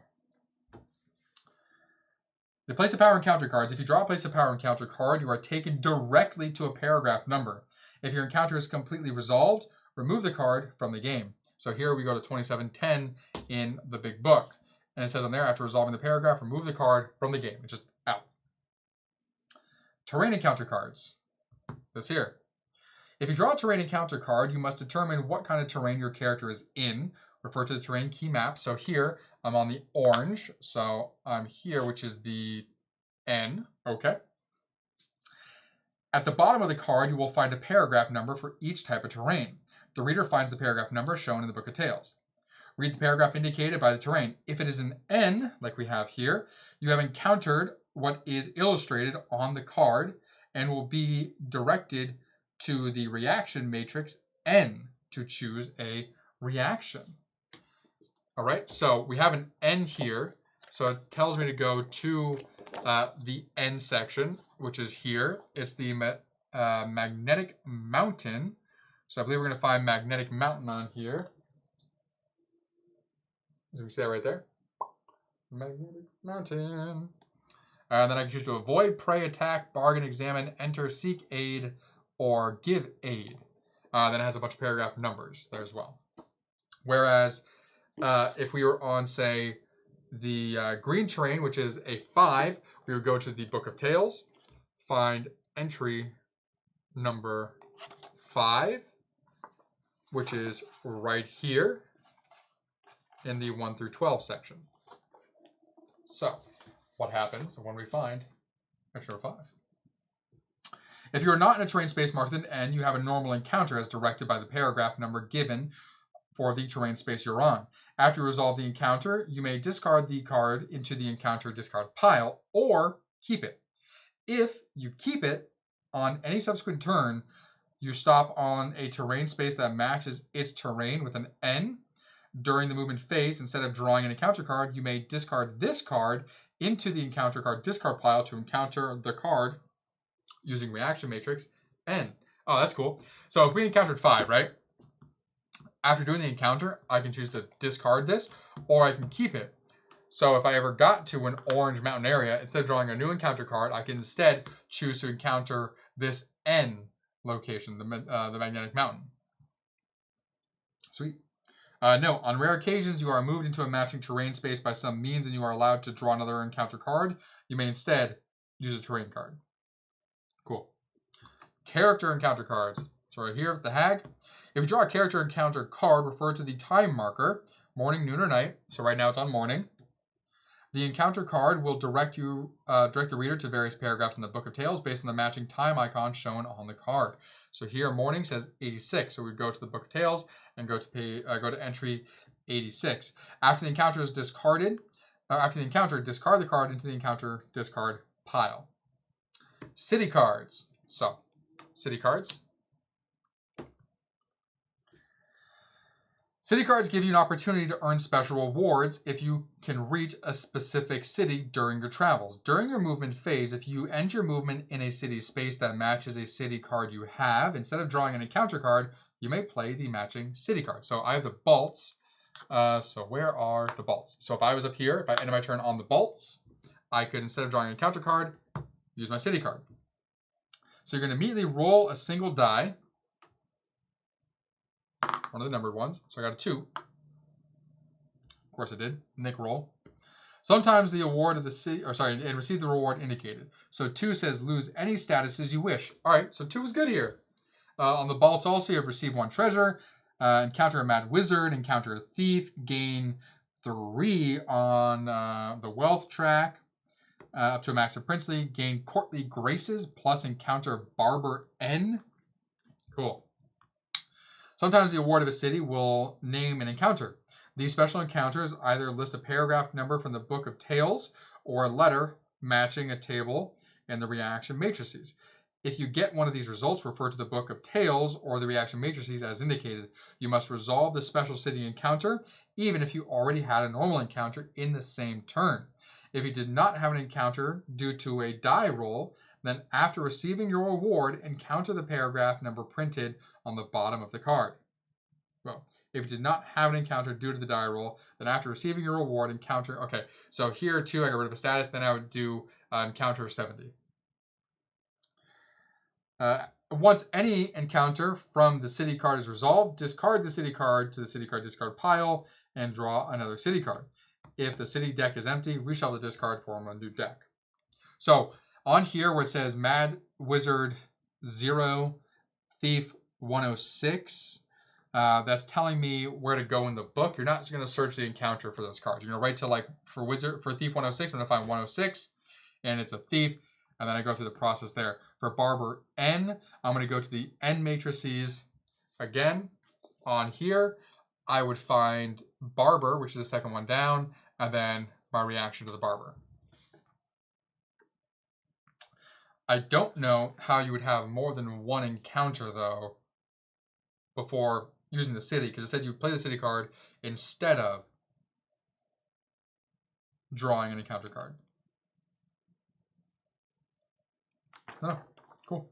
Speaker 1: The place of power encounter cards. If you draw a place of power encounter card, you are taken directly to a paragraph number. If your encounter is completely resolved, remove the card from the game. So here we go to 2710 in the big book. And it says on there, after resolving the paragraph, remove the card from the game. It's just out. Terrain encounter cards. This here. If you draw a terrain encounter card, you must determine what kind of terrain your character is in. Refer to the terrain key map. So here, I'm on the orange. So I'm here, which is the N. Okay. At the bottom of the card, you will find a paragraph number for each type of terrain. The reader finds the paragraph number shown in the Book of Tales. Read the paragraph indicated by the terrain. If it is an N, like we have here, you have encountered what is illustrated on the card and will be directed to the reaction matrix N to choose a reaction. All right, so we have an N here. So it tells me to go to the N section, which is here. It's the magnetic mountain. So I believe we're going to find magnetic mountain on here. As we see that right there. Magnetic mountain. And then I can choose to avoid, pray, attack, bargain, examine, enter, seek aid, or give aid. Then it has a bunch of paragraph numbers there as well. Whereas if we were on, say, the green terrain, which is a 5, we would go to the Book of Tales, find entry number 5, which is right here in the 1 through 12 section. So, what happens when we find entry number 5? If you are not in a terrain space marked with an N, you have a normal encounter as directed by the paragraph number given for the terrain space you're on. After you resolve the encounter, you may discard the card into the encounter discard pile or keep it. If you keep it on any subsequent turn, you stop on a terrain space that matches its terrain with an N. During the movement phase, instead of drawing an encounter card, you may discard this card into the encounter card discard pile to encounter the card using reaction matrix N. Oh, that's cool. So if we encountered 5, right? After doing the encounter, I can choose to discard this, or I can keep it. So if I ever got to an orange mountain area, instead of drawing a new encounter card, I can instead choose to encounter this N location, the magnetic mountain. Sweet. No, on rare occasions, you are moved into a matching terrain space by some means and you are allowed to draw another encounter card. You may instead use a terrain card. Cool. Character encounter cards. So right here, the Hag. If you draw a character encounter card, refer to the time marker, morning, noon, or night. So right now it's on morning. The encounter card will direct the reader to various paragraphs in the Book of Tales based on the matching time icon shown on the card. So here, morning says 86. So we go to the Book of Tales and go to entry 86. After the encounter is discarded, discard the card into the encounter discard pile. City cards. So, city cards. City cards give you an opportunity to earn special rewards if you can reach a specific city during your travels. During your movement phase, if you end your movement in a city space that matches a city card you have, instead of drawing an encounter card, you may play the matching city card. So I have the Balts. So where are the Balts? So if I was up here, if I ended my turn on the Balts, I could, instead of drawing an encounter card, use my city card. So you're going to immediately roll a single die. One of the numbered ones. So I got a 2. Of course I did. Nick roll. Sometimes the award of the city, and receive the reward indicated. So 2 says lose any statuses you wish. All right, so 2 is good here. On the Balts also, you have received 1 treasure, encounter a mad wizard, encounter a thief, gain 3 on the wealth track, up to a max of princely, gain courtly graces, plus encounter barber N. Cool. Sometimes the award of a city will name an encounter. These special encounters either list a paragraph number from the Book of Tales or a letter matching a table and the reaction matrices. If you get one of these results, refer to the Book of Tales or the reaction matrices as indicated. You must resolve the special city encounter, even if you already had a normal encounter in the same turn. If you did not have an encounter due to a die roll, then after receiving your reward, encounter the paragraph number printed on the bottom of the card. Well, if you did not have an encounter due to the die roll, then after receiving your reward, encounter... Okay, so here too, I got rid of a status, then I would do encounter 70. Once any encounter from the city card is resolved, discard the city card to the city card discard pile and draw another city card. If the city deck is empty, reshuffle the discard, form a new deck. So on here where it says Mad Wizard 0, Thief 106, that's telling me where to go in the book. You're not going to search the encounter for those cards. You're going to write to, like, for Thief 106, I'm going to find 106, and it's a thief, and then I go through the process there. For Barber N, I'm going to go to the N matrices again. On here, I would find Barber, which is the second one down, and then my reaction to the Barber. I don't know how you would have more than one encounter, though, before using the city, because it said you play the city card instead of drawing an encounter card. Oh, cool.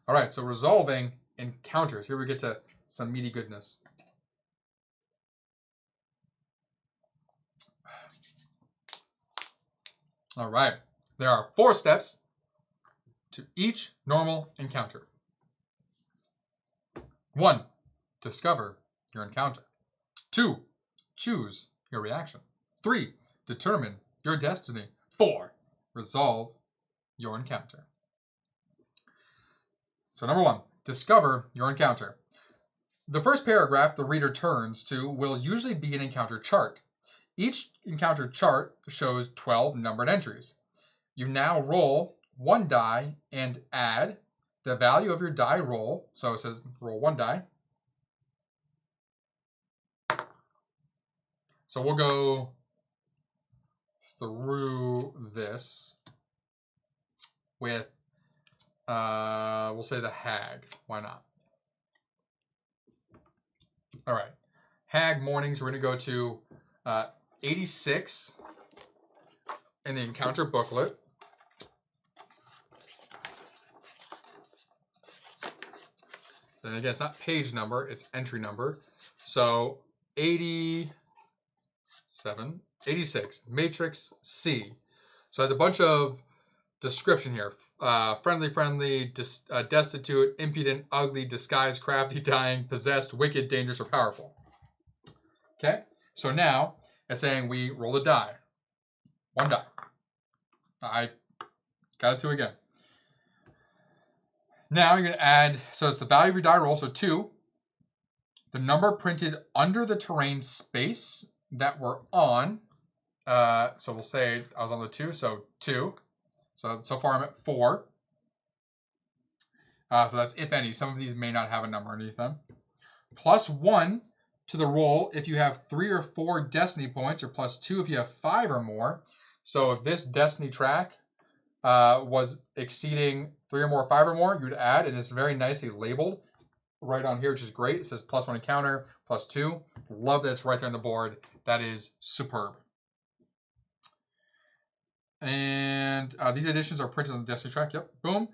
Speaker 1: All right, so resolving encounters. Here we get to some meaty goodness. All right, there are 4 steps to each normal encounter. 1, discover your encounter. 2, choose your reaction. 3, determine your destiny. 4, resolve your encounter. So number 1, discover your encounter. The first paragraph the reader turns to will usually be an encounter chart. Each encounter chart shows 12 numbered entries. You now roll 1 die and add the value of your die roll. So it says roll 1 die. So we'll go through this with, we'll say the Hag. Why not? All right. Hag mornings, we're going to go to 86 in the encounter booklet. Then again, it's not page number, it's entry number. So 86, matrix C. So it has a bunch of description here. friendly, destitute, impudent, ugly, disguised, crafty, dying, possessed, wicked, dangerous, or powerful. Okay, so now it's saying we roll a die. One die. I got a 2 again. Now you're going to add, so it's the value of your die roll, so 2. The number printed under the terrain space that we're on. So we'll say I was on the 2, so 2. So far I'm at 4. So that's if any. Some of these may not have a number underneath them. Plus 1 to the roll if you have 3 or 4 destiny points, or plus 2 if you have 5 or more. So if this destiny track was exceeding 3 or more, 5 or more, you would add, and it's very nicely labeled right on here, which is great. It says plus 1 encounter, plus 2. Love that it's right there on the board. That is superb. And these additions are printed on the destiny track. Yep, boom.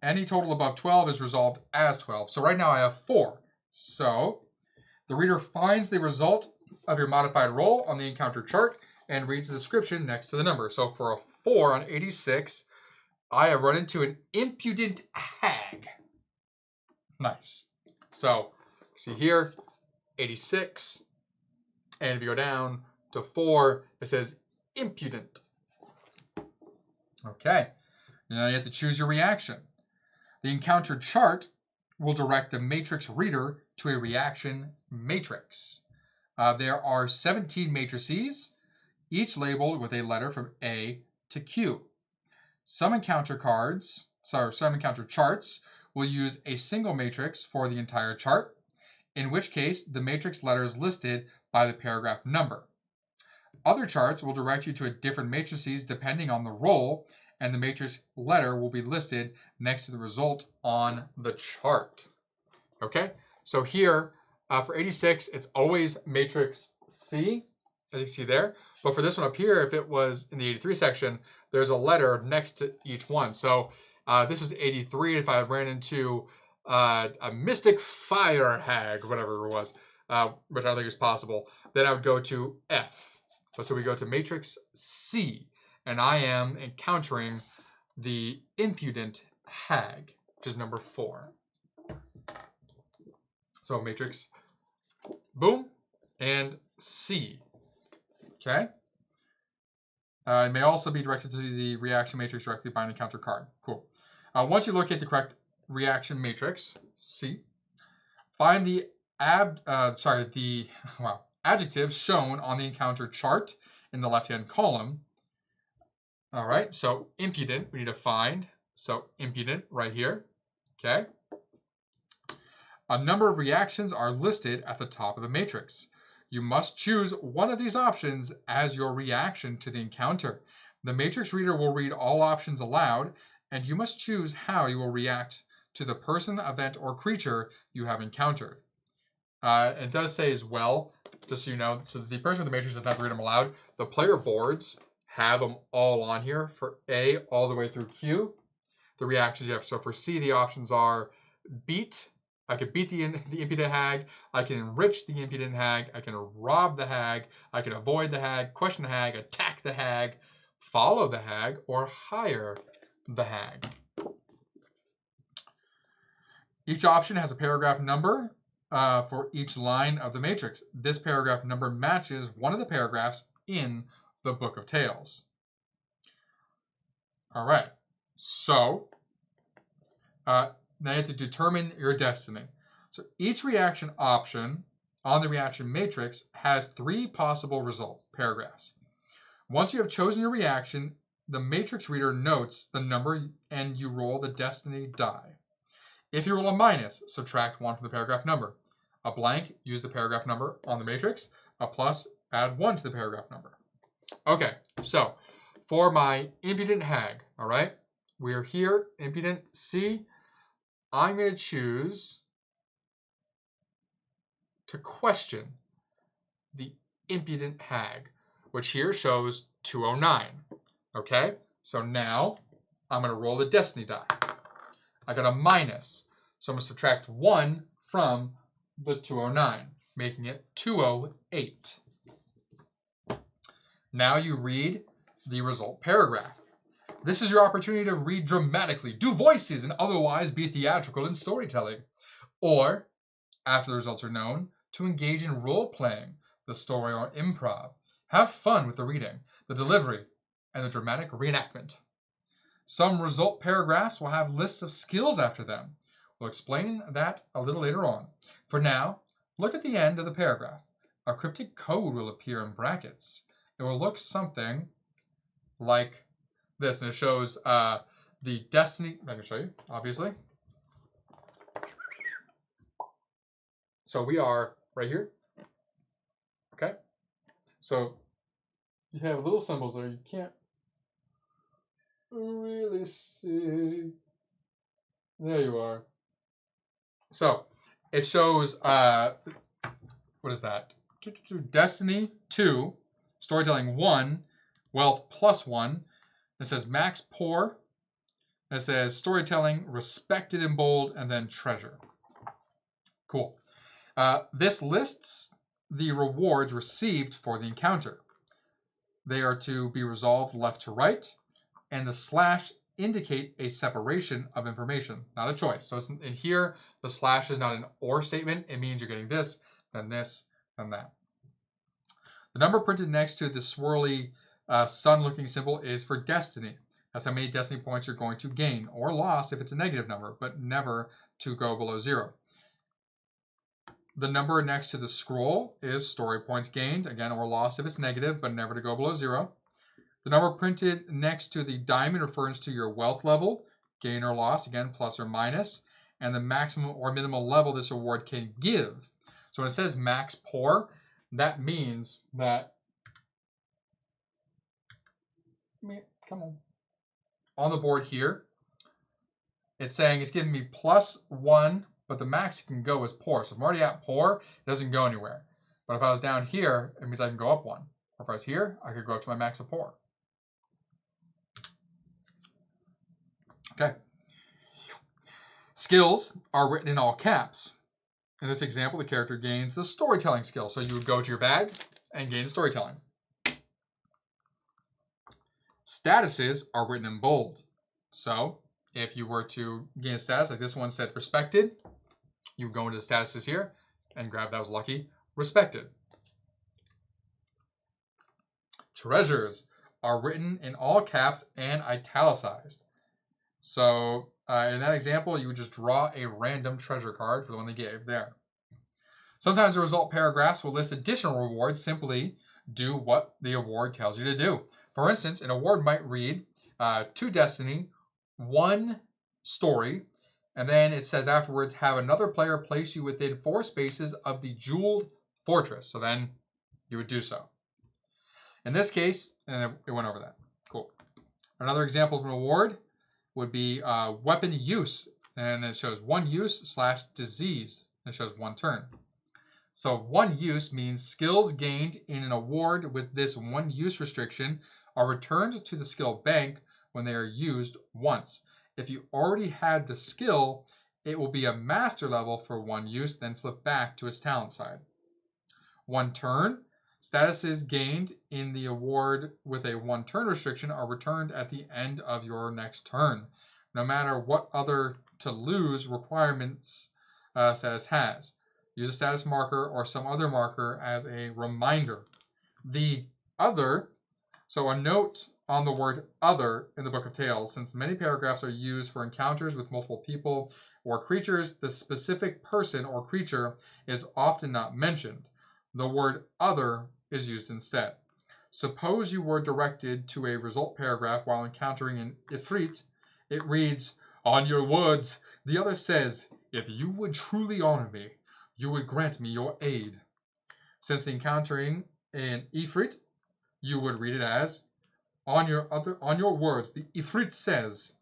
Speaker 1: Any total above 12 is resolved as 12. So right now I have 4. So the reader finds the result of your modified roll on the encounter chart and reads the description next to the number. So for a 4 on 86, I have run into an impudent hag. Nice. So see here, 86. And if you go down to 4, it says impudent. Okay. Now you have to choose your reaction. The encounter chart will direct the matrix reader to a reaction matrix. There are 17 matrices, each labeled with a letter from A to Q. Some encounter charts will use a single matrix for the entire chart, in which case the matrix letter is listed by the paragraph number. Other charts will direct you to a different matrices depending on the roll, and the matrix letter will be listed next to the result on the chart. Okay, so here for 86, it's always matrix C, as you can see there. But for this one up here, if it was in the 83 section, there's a letter next to each one. So this was 83. If I ran into a mystic fire hag, whatever it was, which I don't think is possible, then I would go to F. So we go to matrix C, and I am encountering the impudent hag, which is number 4. So matrix, boom, and C. Okay. It may also be directed to the reaction matrix directly by an encounter card. Cool. Once you locate the correct reaction matrix, C, find the adjective shown on the encounter chart in the left-hand column. All right, so impudent, we need to find. So impudent right here, okay? A number of reactions are listed at the top of the matrix. You must choose one of these options as your reaction to the encounter. The matrix reader will read all options aloud, and you must choose how you will react to the person, event, or creature you have encountered. It does say as well, just so you know, so the person with the matrix does not have to read them aloud. The player boards have them all on here for A all the way through Q. The reactions you have. So for C, the options are beat. I could beat the impudent hag. I can enrich the impudent hag. I can rob the hag. I can avoid the hag, question the hag, attack the hag, follow the hag, or hire the hag. Each option has a paragraph number for each line of the matrix. This paragraph number matches one of the paragraphs in the Book of Tales. All right, so now you have to determine your destiny. So each reaction option on the reaction matrix has 3 possible result paragraphs. Once you have chosen your reaction, the matrix reader notes the number and you roll the destiny die. If you roll a minus, subtract 1 from the paragraph number. A blank, use the paragraph number on the matrix. A plus, add 1 to the paragraph number. Okay, so for my impudent hag, all right, we're here, impudent C. I'm going to choose to question the impudent hag, which here shows 209. Okay, so now I'm going to roll the destiny die. I got a minus, so I'm going to subtract 1 from the 209, making it 208. Now you read the result paragraph. This is your opportunity to read dramatically, do voices, and otherwise be theatrical in storytelling. Or, after the results are known, to engage in role-playing, the story or improv. Have fun with the reading, the delivery, and the dramatic reenactment. Some result paragraphs will have lists of skills after them. We'll explain that a little later on. For now, look at the end of the paragraph. A cryptic code will appear in brackets. It will look something like this, and it shows the destiny. I can show you, obviously. So we are right here. Okay. So you have little symbols there. You can't really see. There you are. So it shows what is that? Destiny 2, storytelling 1, wealth +1. It says max poor. It says storytelling respected in bold, and then treasure. Cool. This lists the rewards received for the encounter. They are to be resolved left to right, and the slash indicate a separation of information, not a choice. So it's in here, the slash is not an or statement. It means you're getting this, then that. The number printed next to the swirly sun-looking symbol is for destiny. That's how many destiny points you're going to gain or loss if it's a negative number, but never to go below 0. The number next to the scroll is story points gained, again, or lost if it's negative, but never to go below 0. The number printed next to the diamond refers to your wealth level, gain or loss, again, plus or minus, and the maximum or minimal level this award can give. So when it says max poor, that means that, come on the board here, it's saying it's giving me +1, but the max it can go is poor. So if I'm already at poor, it doesn't go anywhere. But if I was down here, it means I can go up 1. Or if I was here, I could go up to my max of poor. Okay. Skills are written in all caps. In this example, the character gains the storytelling skill. So you would go to your bag and gain storytelling. Statuses are written in bold. So if you were to gain a status, like this one said respected, you would go into the statuses here and grab, that was lucky, respected. Treasures are written in all caps and italicized. So in that example, you would just draw a random treasure card for the one they gave there. Sometimes the result paragraphs will list additional rewards. Simply do what the award tells you to do. For instance, an award might read 2 destiny, 1 story, and then it says afterwards, have another player place you within 4 spaces of the jeweled fortress. So then you would do so. In this case, and it went over that. Cool. Another example of an award would be weapon use, and it shows 1 use / disease. It shows 1 turn. So 1 use means skills gained in an award with this 1 use restriction are returned to the skill bank when they are used once. If you already had the skill, it will be a master level for 1 use, then flip back to its talent side. 1 turn. Statuses gained in the award with a 1 turn restriction are returned at the end of your next turn, no matter what other to lose requirements status has. Use a status marker or some other marker as a reminder. The other, so a note on the word other in the Book of Tales, since many paragraphs are used for encounters with multiple people or creatures, the specific person or creature is often not mentioned. The word other is used instead. Suppose you were directed to a result paragraph while encountering an Ifrit. It reads, on your words, the other says, if you would truly honor me, you would grant me your aid. Since encountering an Ifrit, you would read it as, on your words, the Ifrit says,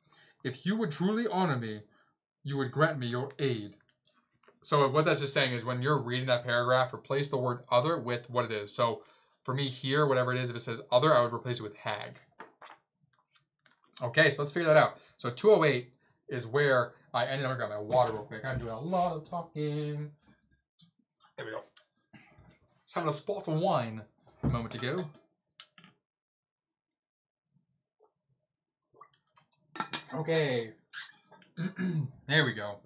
Speaker 1: if you would truly honor me, you would grant me your aid. So what that's just saying is when you're reading that paragraph, replace the word other with what it is. So for me here, whatever it is, if it says other, I would replace it with hag. Okay, so let's figure that out. So 208 is where I ended up. I got my water real quick. I'm doing a lot of talking. There we go. Just having a spot of wine a moment ago. Okay. There we go.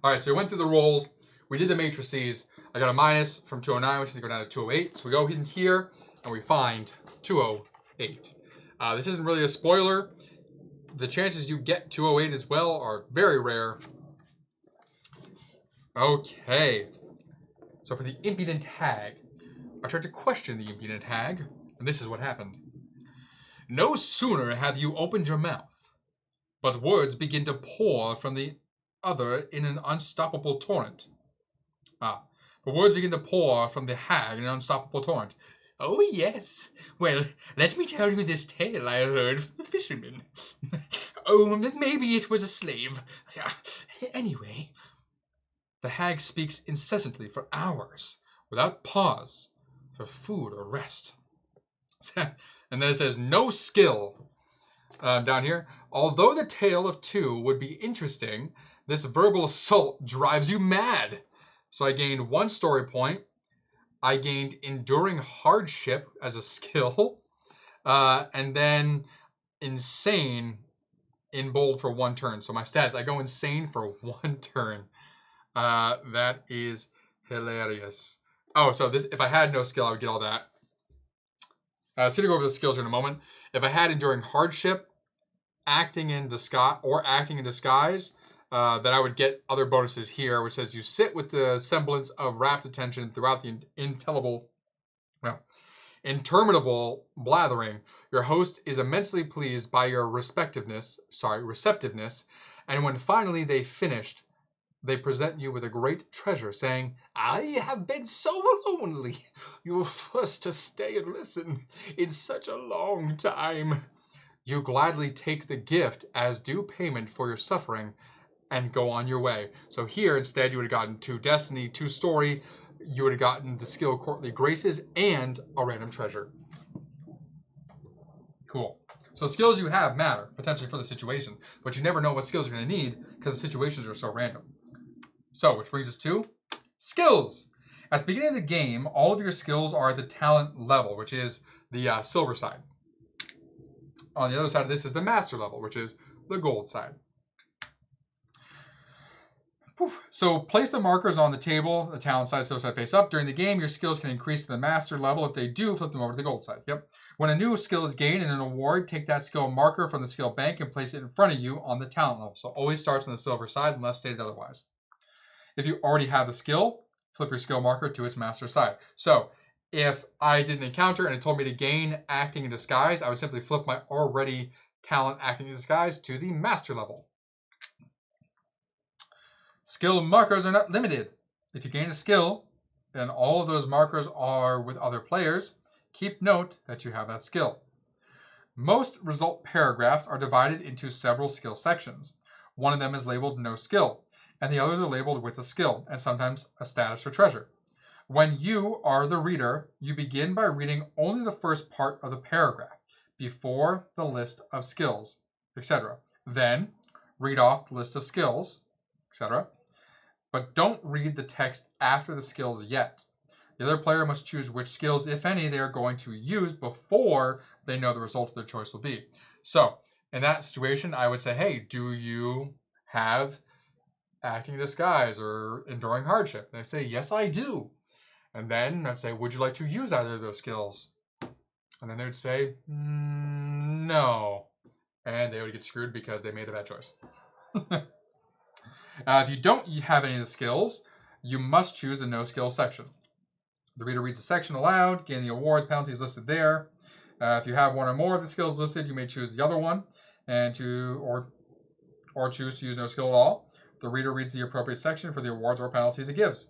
Speaker 1: Alright, so we went through the rolls. We did the matrices. I got a minus from 209, which is going to go down to 208. So we go in here and we find 208. This isn't really a spoiler. The chances you get 208 as well are very rare. Okay. So for the impudent hag, I tried to question the impudent hag, and this is what happened. No sooner have you opened your mouth, but words begin to pour from the other in an unstoppable torrent. But words begin to pour from the hag in an unstoppable torrent. Oh, yes. Well, let me tell you this tale I heard from the fisherman. Oh, that maybe it was a slave. Anyway, the hag speaks incessantly for hours, without pause, for food or rest. And then it says, no skill. Down here, although the tale of two would be interesting, this verbal assault drives you mad. So I gained 1 story point. I gained enduring hardship as a skill. And then insane in bold for 1 turn. So my stats, I go insane for 1 turn. That is hilarious. Oh, so this, if I had no skill, I would get all that. So to go over the skills here in a moment. If I had enduring hardship, acting in disguise, then I would get other bonuses here, which says you sit with the semblance of rapt attention throughout the interminable blathering. Your host is immensely pleased by your receptiveness, and when finally they finished, they present you with a great treasure, saying, I have been so lonely. You were forced to stay and listen in such a long time. You gladly take the gift as due payment for your suffering and go on your way. So here, instead, you would have gotten 2 destiny, 2 story. You would have gotten the skill courtly graces and a random treasure. Cool. So skills you have matter, potentially for the situation, but you never know what skills you're going to need because the situations are so random. So, which brings us to skills. At the beginning of the game, all of your skills are at the talent level, which is the silver side. On the other side of this is the master level, which is the gold side. So place the markers on the table, the talent side, silver side face up. During the game, your skills can increase to the master level. If they do, flip them over to the gold side. Yep. When a new skill is gained in an award, take that skill marker from the skill bank and place it in front of you on the talent level. So always starts on the silver side unless stated otherwise. If you already have the skill, flip your skill marker to its master side. So if I did an encounter and it told me to gain acting in disguise, I would simply flip my already talent acting in disguise to the master level. Skill markers are not limited. If you gain a skill and all of those markers are with other players, keep note that you have that skill. Most result paragraphs are divided into several skill sections. One of them is labeled no skill, and the others are labeled with a skill, and sometimes a status or treasure. When you are the reader, you begin by reading only the first part of the paragraph, before the list of skills, etc. Then, read off the list of skills, etc. But don't read the text after the skills yet. The other player must choose which skills, if any, they are going to use before they know the result of their choice will be. So, in that situation, I would say, hey, do you have acting in disguise or enduring hardship? And they say, yes, I do. And then I'd say, would you like to use either of those skills? And then they would say, no. And they would get screwed because they made a bad choice. If you don't have any of the skills, you must choose the no skill section. The reader reads the section aloud, gain the awards, penalties listed there. If you have one or more of the skills listed, you may choose the other one, and or choose to use no skill at all. The reader reads the appropriate section for the awards or penalties it gives.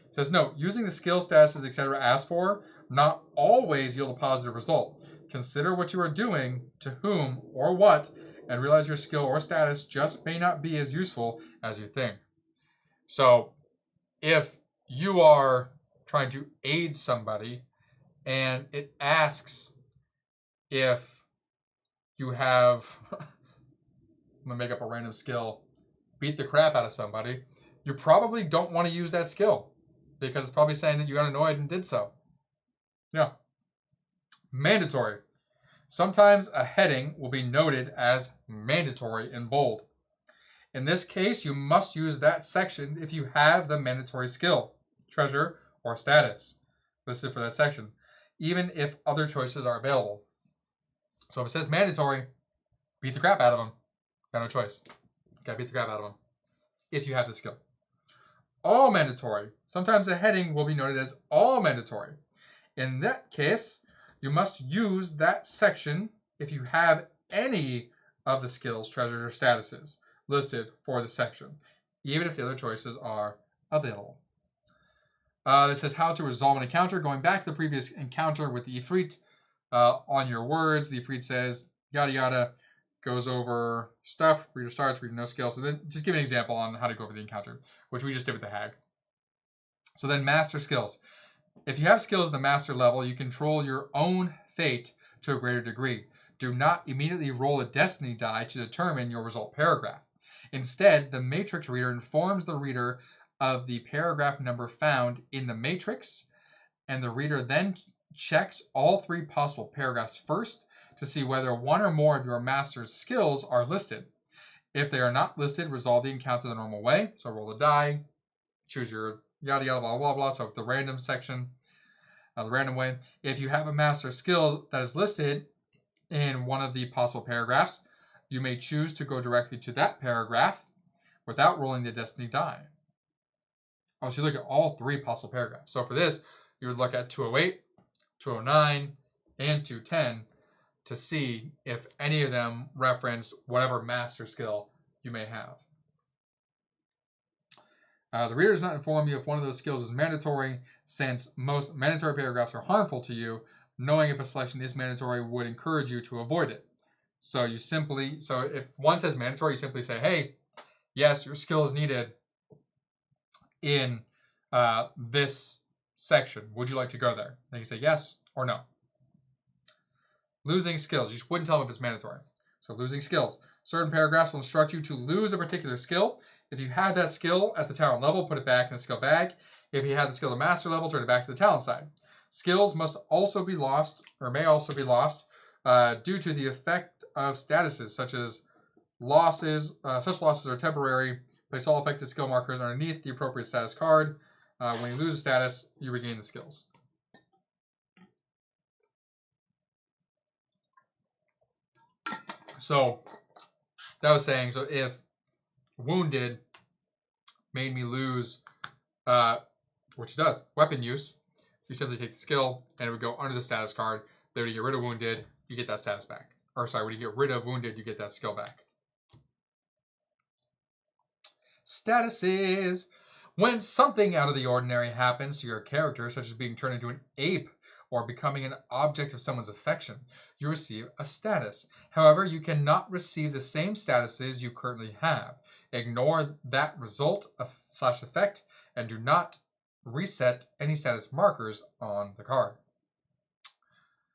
Speaker 1: It says, note, using the skill statuses, etc. asked for, not always yield a positive result. Consider what you are doing, to whom or what, and realize your skill or status just may not be as useful as you think. So, if you are trying to aid somebody and it asks if you have, I'm going to make up a random skill, beat the crap out of somebody, you probably don't want to use that skill because it's probably saying that you got annoyed and did so. Yeah. Mandatory. Sometimes a heading will be noted as mandatory in bold. In this case, you must use that section if you have the mandatory skill, treasure, or status listed for that section, even if other choices are available. So if it says mandatory, beat the crap out of them. Got no choice. Gotta beat the crap out of them if you have the skill. All mandatory. Sometimes a heading will be noted as all mandatory. In that case, you must use that section if you have any of the skills, treasures, or statuses listed for the section, even if the other choices are available. This says how to resolve an encounter. Going back to the previous encounter with the Ifrit, on your words, the Ifrit says, yada yada, goes over stuff, reader starts, reader no skill. So then just give an example on how to go over the encounter, which we just did with the hag. So then master skills. If you have skills at the master level, you control your own fate to a greater degree. Do not immediately roll a destiny die to determine your result paragraph. Instead, the matrix reader informs the reader of the paragraph number found in the matrix, and the reader then checks all 3 possible paragraphs first to see whether one or more of your master's skills are listed. If they are not listed, resolve the encounter the normal way. So roll the die, choose your yada yada blah blah blah. So the random section, the random way. If you have a master skill that is listed in one of the possible paragraphs, you may choose to go directly to that paragraph without rolling the destiny die. So you look at all 3 possible paragraphs. So for this, you would look at 208, 209, and 210 to see if any of them reference whatever master skill you may have. The reader does not inform you if one of those skills is mandatory, since most mandatory paragraphs are harmful to you. Knowing if a selection is mandatory would encourage you to avoid it. So if one says mandatory, you simply say, hey, yes, your skill is needed in this section. Would you like to go there? Then you say yes or no. Losing skills. You wouldn't tell them if it's mandatory. So losing skills. Certain paragraphs will instruct you to lose a particular skill. If you have that skill at the talent level, put it back in the skill bag. If you have the skill at master level, turn it back to the talent side. Skills must also be lost, or may also be lost, due to the effect of statuses, such as losses. Such losses are temporary. Place all affected skill markers underneath the appropriate status card. When you lose a status, you regain the skills. So that was saying, so if wounded made me lose, which it does, weapon use, you simply take the skill and it would go under the status card. There, to get rid of wounded, you get that status back. Or sorry, when you get rid of wounded, you get that skill back. Statuses. When something out of the ordinary happens to your character, such as being turned into an ape or becoming an object of someone's affection, you receive a status. However, you cannot receive the same statuses you currently have. Ignore that result / effect and do not reset any status markers on the card.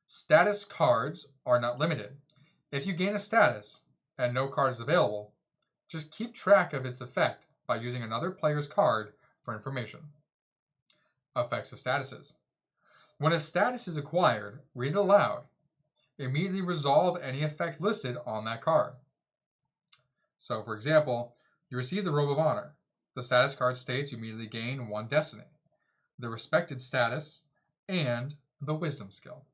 Speaker 1: Status cards are not limited. If you gain a status and no card is available, just keep track of its effect by using another player's card for information. Effects of statuses. When a status is acquired, read it aloud. Immediately resolve any effect listed on that card. So, for example, you receive the Robe of Honor. The status card states you immediately gain 1 destiny, the respected status, and the wisdom skill.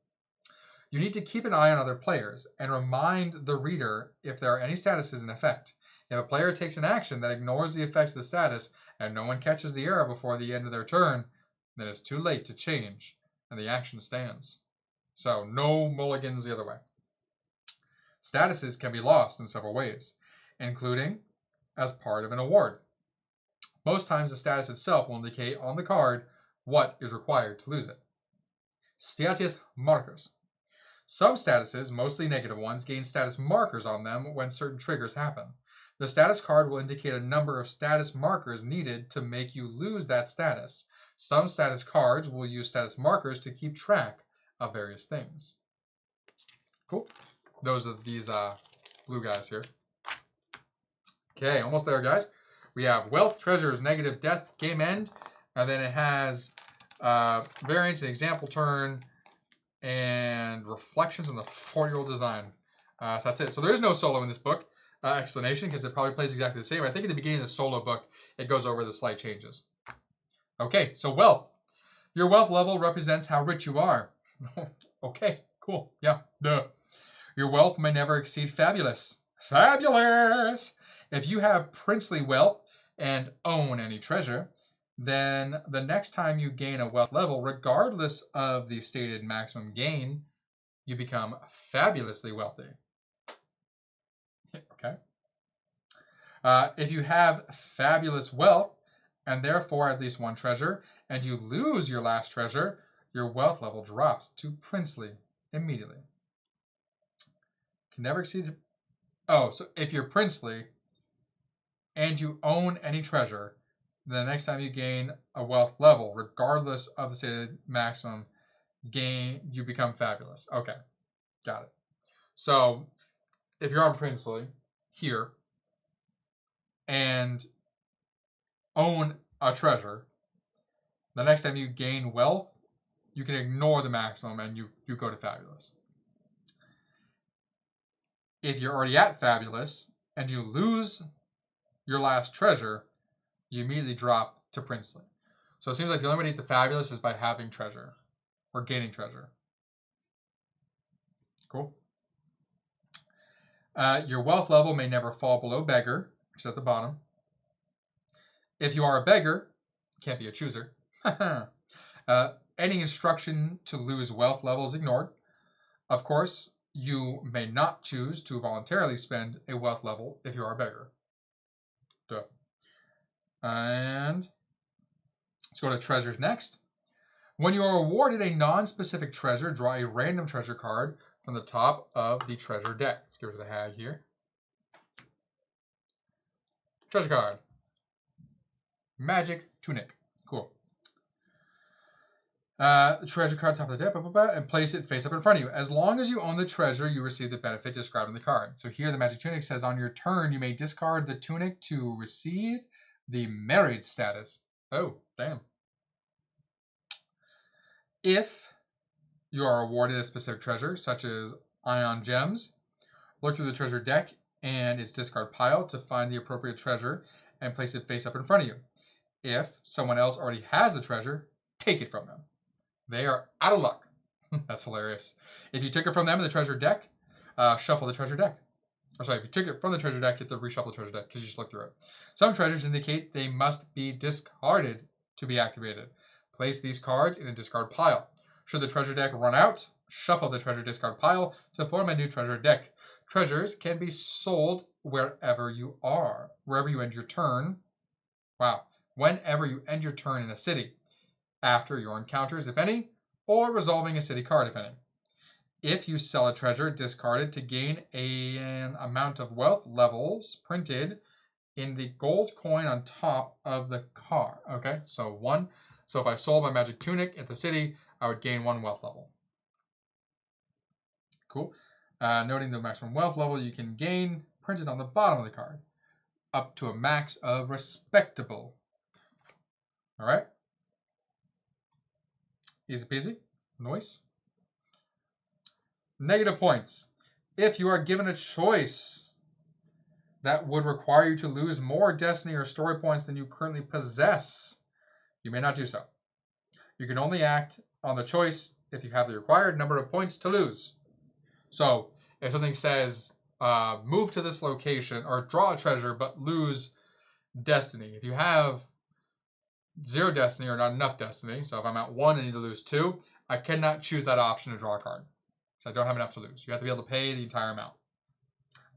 Speaker 1: You need to keep an eye on other players and remind the reader if there are any statuses in effect. If a player takes an action that ignores the effects of the status and no one catches the error before the end of their turn, then it's too late to change and the action stands. So no mulligans the other way. Statuses can be lost in several ways, including as part of an award. Most times the status itself will indicate on the card what is required to lose it. Status markers. Some statuses, mostly negative ones, gain status markers on them when certain triggers happen. The status card will indicate a number of status markers needed to make you lose that status. Some status cards will use status markers to keep track of various things. Cool. Those are these blue guys here. Okay, almost there, guys. We have wealth, treasures, negative, death, game end, and then it has variance and example turn, and Reflections on the 40-Year-Old Design. So that's it. So there is no solo in this book explanation because it probably plays exactly the same. I think at the beginning of the solo book, it goes over the slight changes. Okay, so wealth. Your wealth level represents how rich you are. Okay, cool. Yeah, duh. Your wealth may never exceed fabulous. Fabulous! If you have princely wealth and own any treasure, then the next time you gain a wealth level, regardless of the stated maximum gain, you become fabulously wealthy. Okay. If you have fabulous wealth, and therefore at least one treasure, and you lose your last treasure, your wealth level drops to princely immediately. Can never exceed... Oh, so if you're princely, and you own any treasure, the next time you gain a wealth level, regardless of the stated maximum gain, you become fabulous. Okay, got it. So if you're on princely here and own a treasure, the next time you gain wealth, you can ignore the maximum and you go to fabulous. If you're already at fabulous and you lose your last treasure, you immediately drop to princely. So it seems like the only way to get the fabulous is by having treasure or gaining treasure. Cool. Your wealth level may never fall below beggar, which is at the bottom. If you are a beggar, can't be a chooser. Any instruction to lose wealth level is ignored. Of course, you may not choose to voluntarily spend a wealth level if you are a beggar. Duh. And let's go to treasures next. When you are awarded a non-specific treasure, draw a random treasure card from the top of the treasure deck. Let's give it to the hag here. Treasure card. Magic tunic. Cool. The treasure card top of the deck, blah, blah, blah, and place it face up in front of you. As long as you own the treasure, you receive the benefit described in the card. So here the magic tunic says on your turn, you may discard the tunic to receive the married status. Oh, damn. If you are awarded a specific treasure, such as ion gems, look through the treasure deck and its discard pile to find the appropriate treasure and place it face up in front of you. If someone else already has the treasure, take it from them. They are out of luck. That's hilarious. If you took it from them in the treasure deck, shuffle the treasure deck. Or sorry, if you took it from the treasure deck, you have to reshuffle the treasure deck because you just looked through it. Some treasures indicate they must be discarded to be activated. Place these cards in a discard pile. Should the treasure deck run out, shuffle the treasure discard pile to form a new treasure deck. Treasures can be sold wherever you are, wherever you end your turn. Wow. Whenever you end your turn in a city, after your encounters, if any, or resolving a city card, if any. If you sell a treasure, discard it to gain an amount of wealth levels printed in the gold coin on top of the card. Okay, so 1. So if I sold my magic tunic at the city, I would gain 1 wealth level. Cool. Noting the maximum wealth level you can gain printed on the bottom of the card, up to a max of respectable. All right. Easy peasy. Nice. Negative points. If you are given a choice that would require you to lose more destiny or story points than you currently possess, you may not do so. You can only act on the choice if you have the required number of points to lose. So if something says move to this location or draw a treasure but lose destiny, if you have 0 destiny or not enough destiny, so if I'm at 1 and I need to lose 2, I cannot choose that option to draw a card. So I don't have enough to lose. You have to be able to pay the entire amount.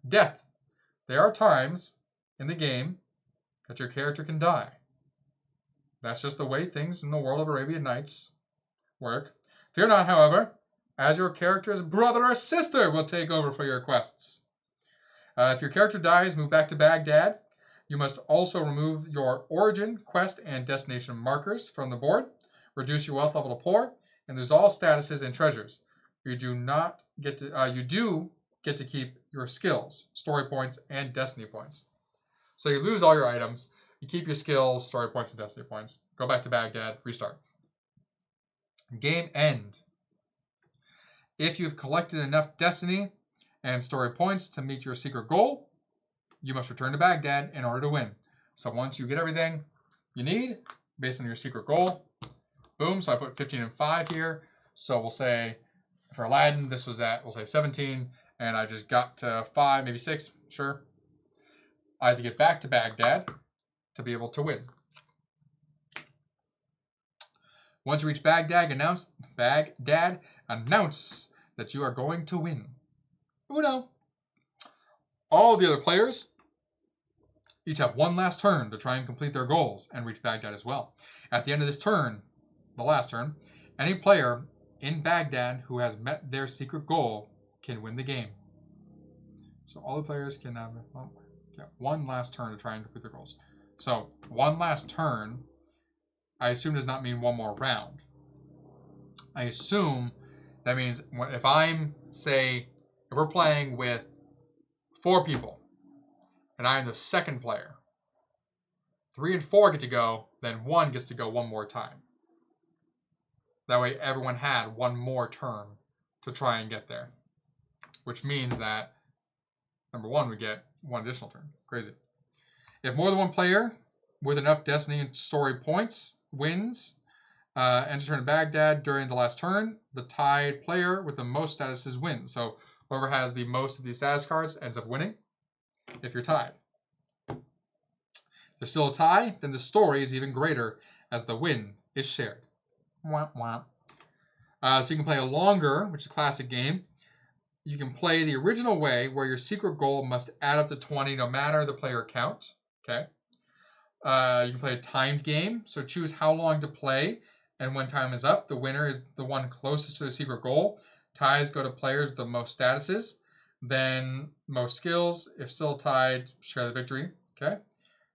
Speaker 1: Death. There are times in the game that your character can die. That's just the way things in the world of Arabian Nights work. Fear not, however, as your character's brother or sister will take over for your quests. If your character dies, move back to Baghdad. You must also remove your origin, quest, and destination markers from the board, reduce your wealth level to poor, and lose all statuses and treasures. You do get to keep your skills, story points, and destiny points. So you lose all your items, you keep your skills, story points, and destiny points. Go back to Baghdad, restart. Game end. If you've collected enough destiny and story points to meet your secret goal, you must return to Baghdad in order to win. So once you get everything you need based on your secret goal, boom. So I put 15 and 5 here. So we'll say for Aladdin, this was at, we'll say 17, and I just got to 5, maybe 6, sure. I had to get back to Baghdad to be able to win. Once you reach Baghdad, announce that you are going to win. Uno. All the other players each have one last turn to try and complete their goals and reach Baghdad as well. At the end of this turn, the last turn, any player in Baghdad who has met their secret goal can win the game. So all the players can have one last turn to try and complete their goals. So one last turn, I assume, does not mean one more round. I assume that means if I'm, say, if we're playing with 4 people and I'm the second player, 3 and 4 get to go, then 1 gets to go one more time. That way everyone had one more turn to try and get there, which means that, number 1, we get 1 additional turn. Crazy. If more than one player with enough destiny and story points wins, enter turn to Baghdad during the last turn, the tied player with the most statuses wins. So whoever has the most of these status cards ends up winning if you're tied. If there's still a tie, then the story is even greater as the win is shared. Wah, wah. So you can play a longer, which is a classic game. You can play the original way where your secret goal must add up to 20 no matter the player count. Okay. You can play a timed game. So choose how long to play, and when time is up, the winner is the one closest to the secret goal. Ties go to players with the most statuses, then most skills. If still tied, share the victory. Okay.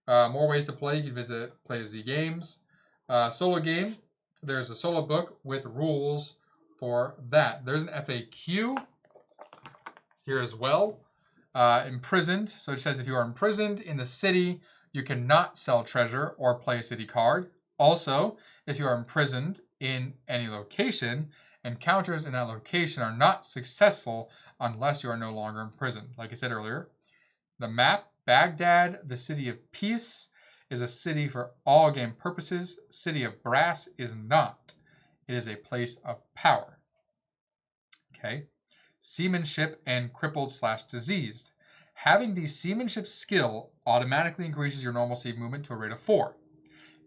Speaker 1: More ways to play. You can visit Play Z Games. Solo game. There's a solo book with rules for that. There's an FAQ here as well. Imprisoned. So it says if you are imprisoned in the city, you cannot sell treasure or play a city card. Also, if you are imprisoned in any location, encounters in that location are not successful unless you are no longer imprisoned. Like I said earlier, the map, Baghdad, the city of peace, is a city for all game purposes. City of brass is not. It is a place of power. Okay. Seamanship and crippled/diseased. Having the seamanship skill automatically increases your normal sea movement to a rate of 4.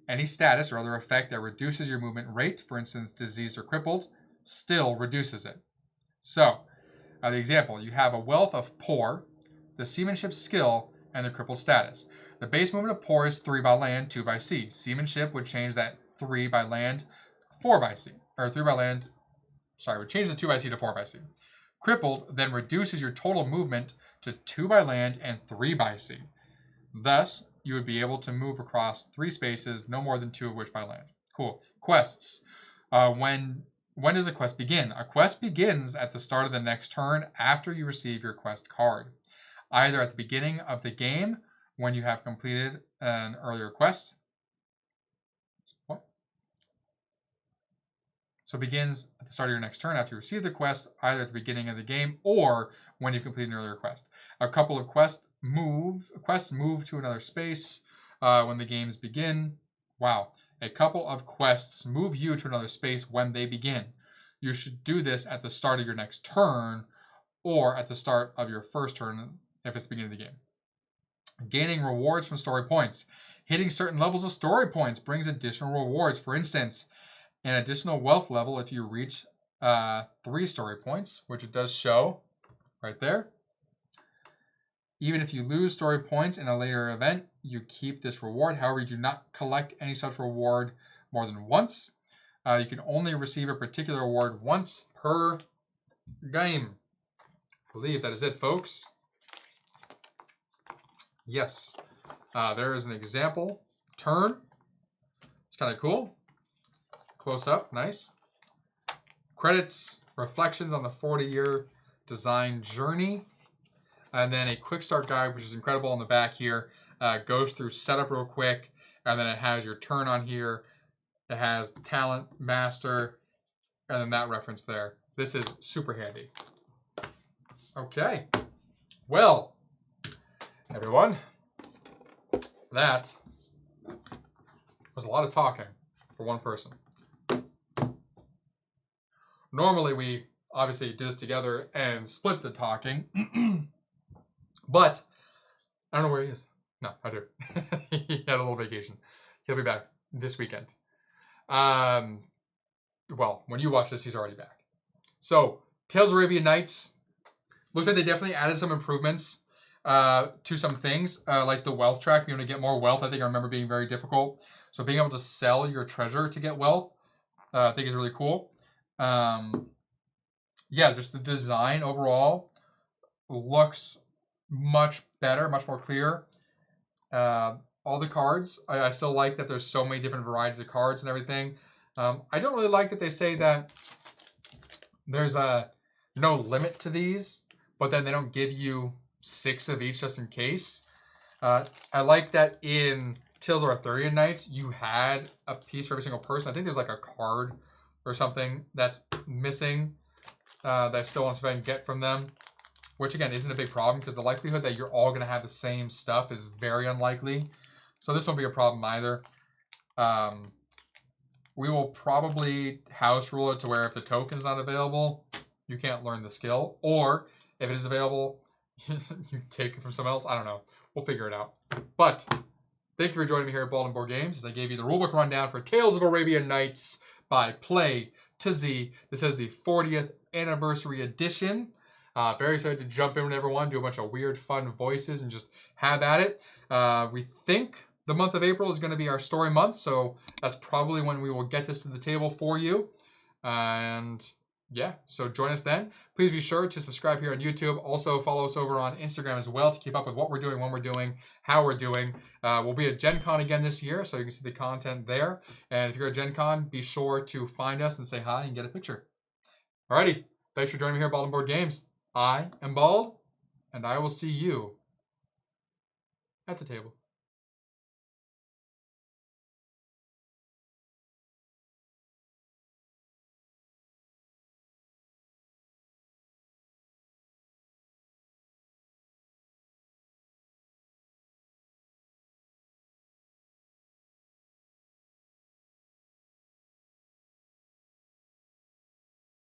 Speaker 1: Any status or other effect that reduces your movement rate, for instance, diseased or crippled, still reduces it. So, the example, you have a wealth of poor, the seamanship skill, and the crippled status. The base movement of poor is 3 by land, 2 by sea. Seamanship would change that 3 by land, 4 by sea. Or 3 by land, would change the 2 by sea to 4 by sea. Crippled then reduces your total movement to 2 by land and 3 by sea. Thus, you would be able to move across 3 spaces, no more than 2 of which by land. Cool. Quests. When does a quest begin? A quest begins at the start of the next turn after you receive your quest card. Either at the beginning of the game when you have completed an earlier quest. What? So it begins at the start of your next turn after you receive the quest, either at the beginning of the game or when you've completed an earlier quest. A couple of quests move to another space when the games begin. Wow. A couple of quests move you to another space when they begin. You should do this at the start of your next turn or at the start of your first turn if it's the beginning of the game. Gaining rewards from story points. Hitting certain levels of story points brings additional rewards. For instance, an additional wealth level if you reach 3 story points, which it does show right there. Even if you lose story points in a later event, you keep this reward. However, you do not collect any such reward more than once. You can only receive a particular reward once per game. I believe that is it, folks. Yes. There is an example turn. It's kind of cool. Close up, nice. Credits, reflections on the 40-year design journey. And then a quick start guide, which is incredible on the back here. Goes through setup real quick. And then it has your turn on here. It has talent, master, and then that reference there. this is super handy. Okay. Well, everyone, that was a lot of talking for one person. Normally, we obviously do this together and split the talking, but I don't know where he is. No, I do. He had a little vacation. He'll be back this weekend. Well, when you watch this, he's already back. So, Tales of Arabian Nights. Looks like they definitely added some improvements to some things, like the wealth track. Being able to get more wealth, I think I remember being very difficult. So being able to sell your treasure to get wealth, I think is really cool. Yeah, just the design overall looks much better, much more clear. All the cards, I still like that there's so many different varieties of cards and everything. I don't really like that they say that there's no limit to these, but then they don't give you 6 of each just in case. I like that in Tales of Arabian Nights, you had a piece for every single person. I think there's like a card or something that's missing that I still want to see if I can get from them, which again isn't a big problem because the likelihood that you're all going to have the same stuff is very unlikely. So this won't be a problem either. We will probably house rule it to where if the token is not available, you can't learn the skill. Or if it is available, you take it from someone else. I don't know. We'll figure it out. But thank you for joining me here at Bald and Board Games as I gave you the rulebook rundown for Tales of Arabian Nights by Play to Z. This is the 40th anniversary edition. Very excited to jump in with everyone, do a bunch of weird, fun voices, and just have at it. We think the month of April is going to be our story month, so that's probably when we will get this to the table for you. And yeah, so join us then. Please be sure to subscribe here on YouTube. Also follow us over on Instagram as well to keep up with what we're doing, when we're doing, how we're doing. We'll be at Gen Con again this year, so you can see the content there. And if you're at Gen Con, be sure to find us and say hi and get a picture. Alrighty, thanks for joining me here at Bald and Board Games. I am Bald, and I will see you at the table.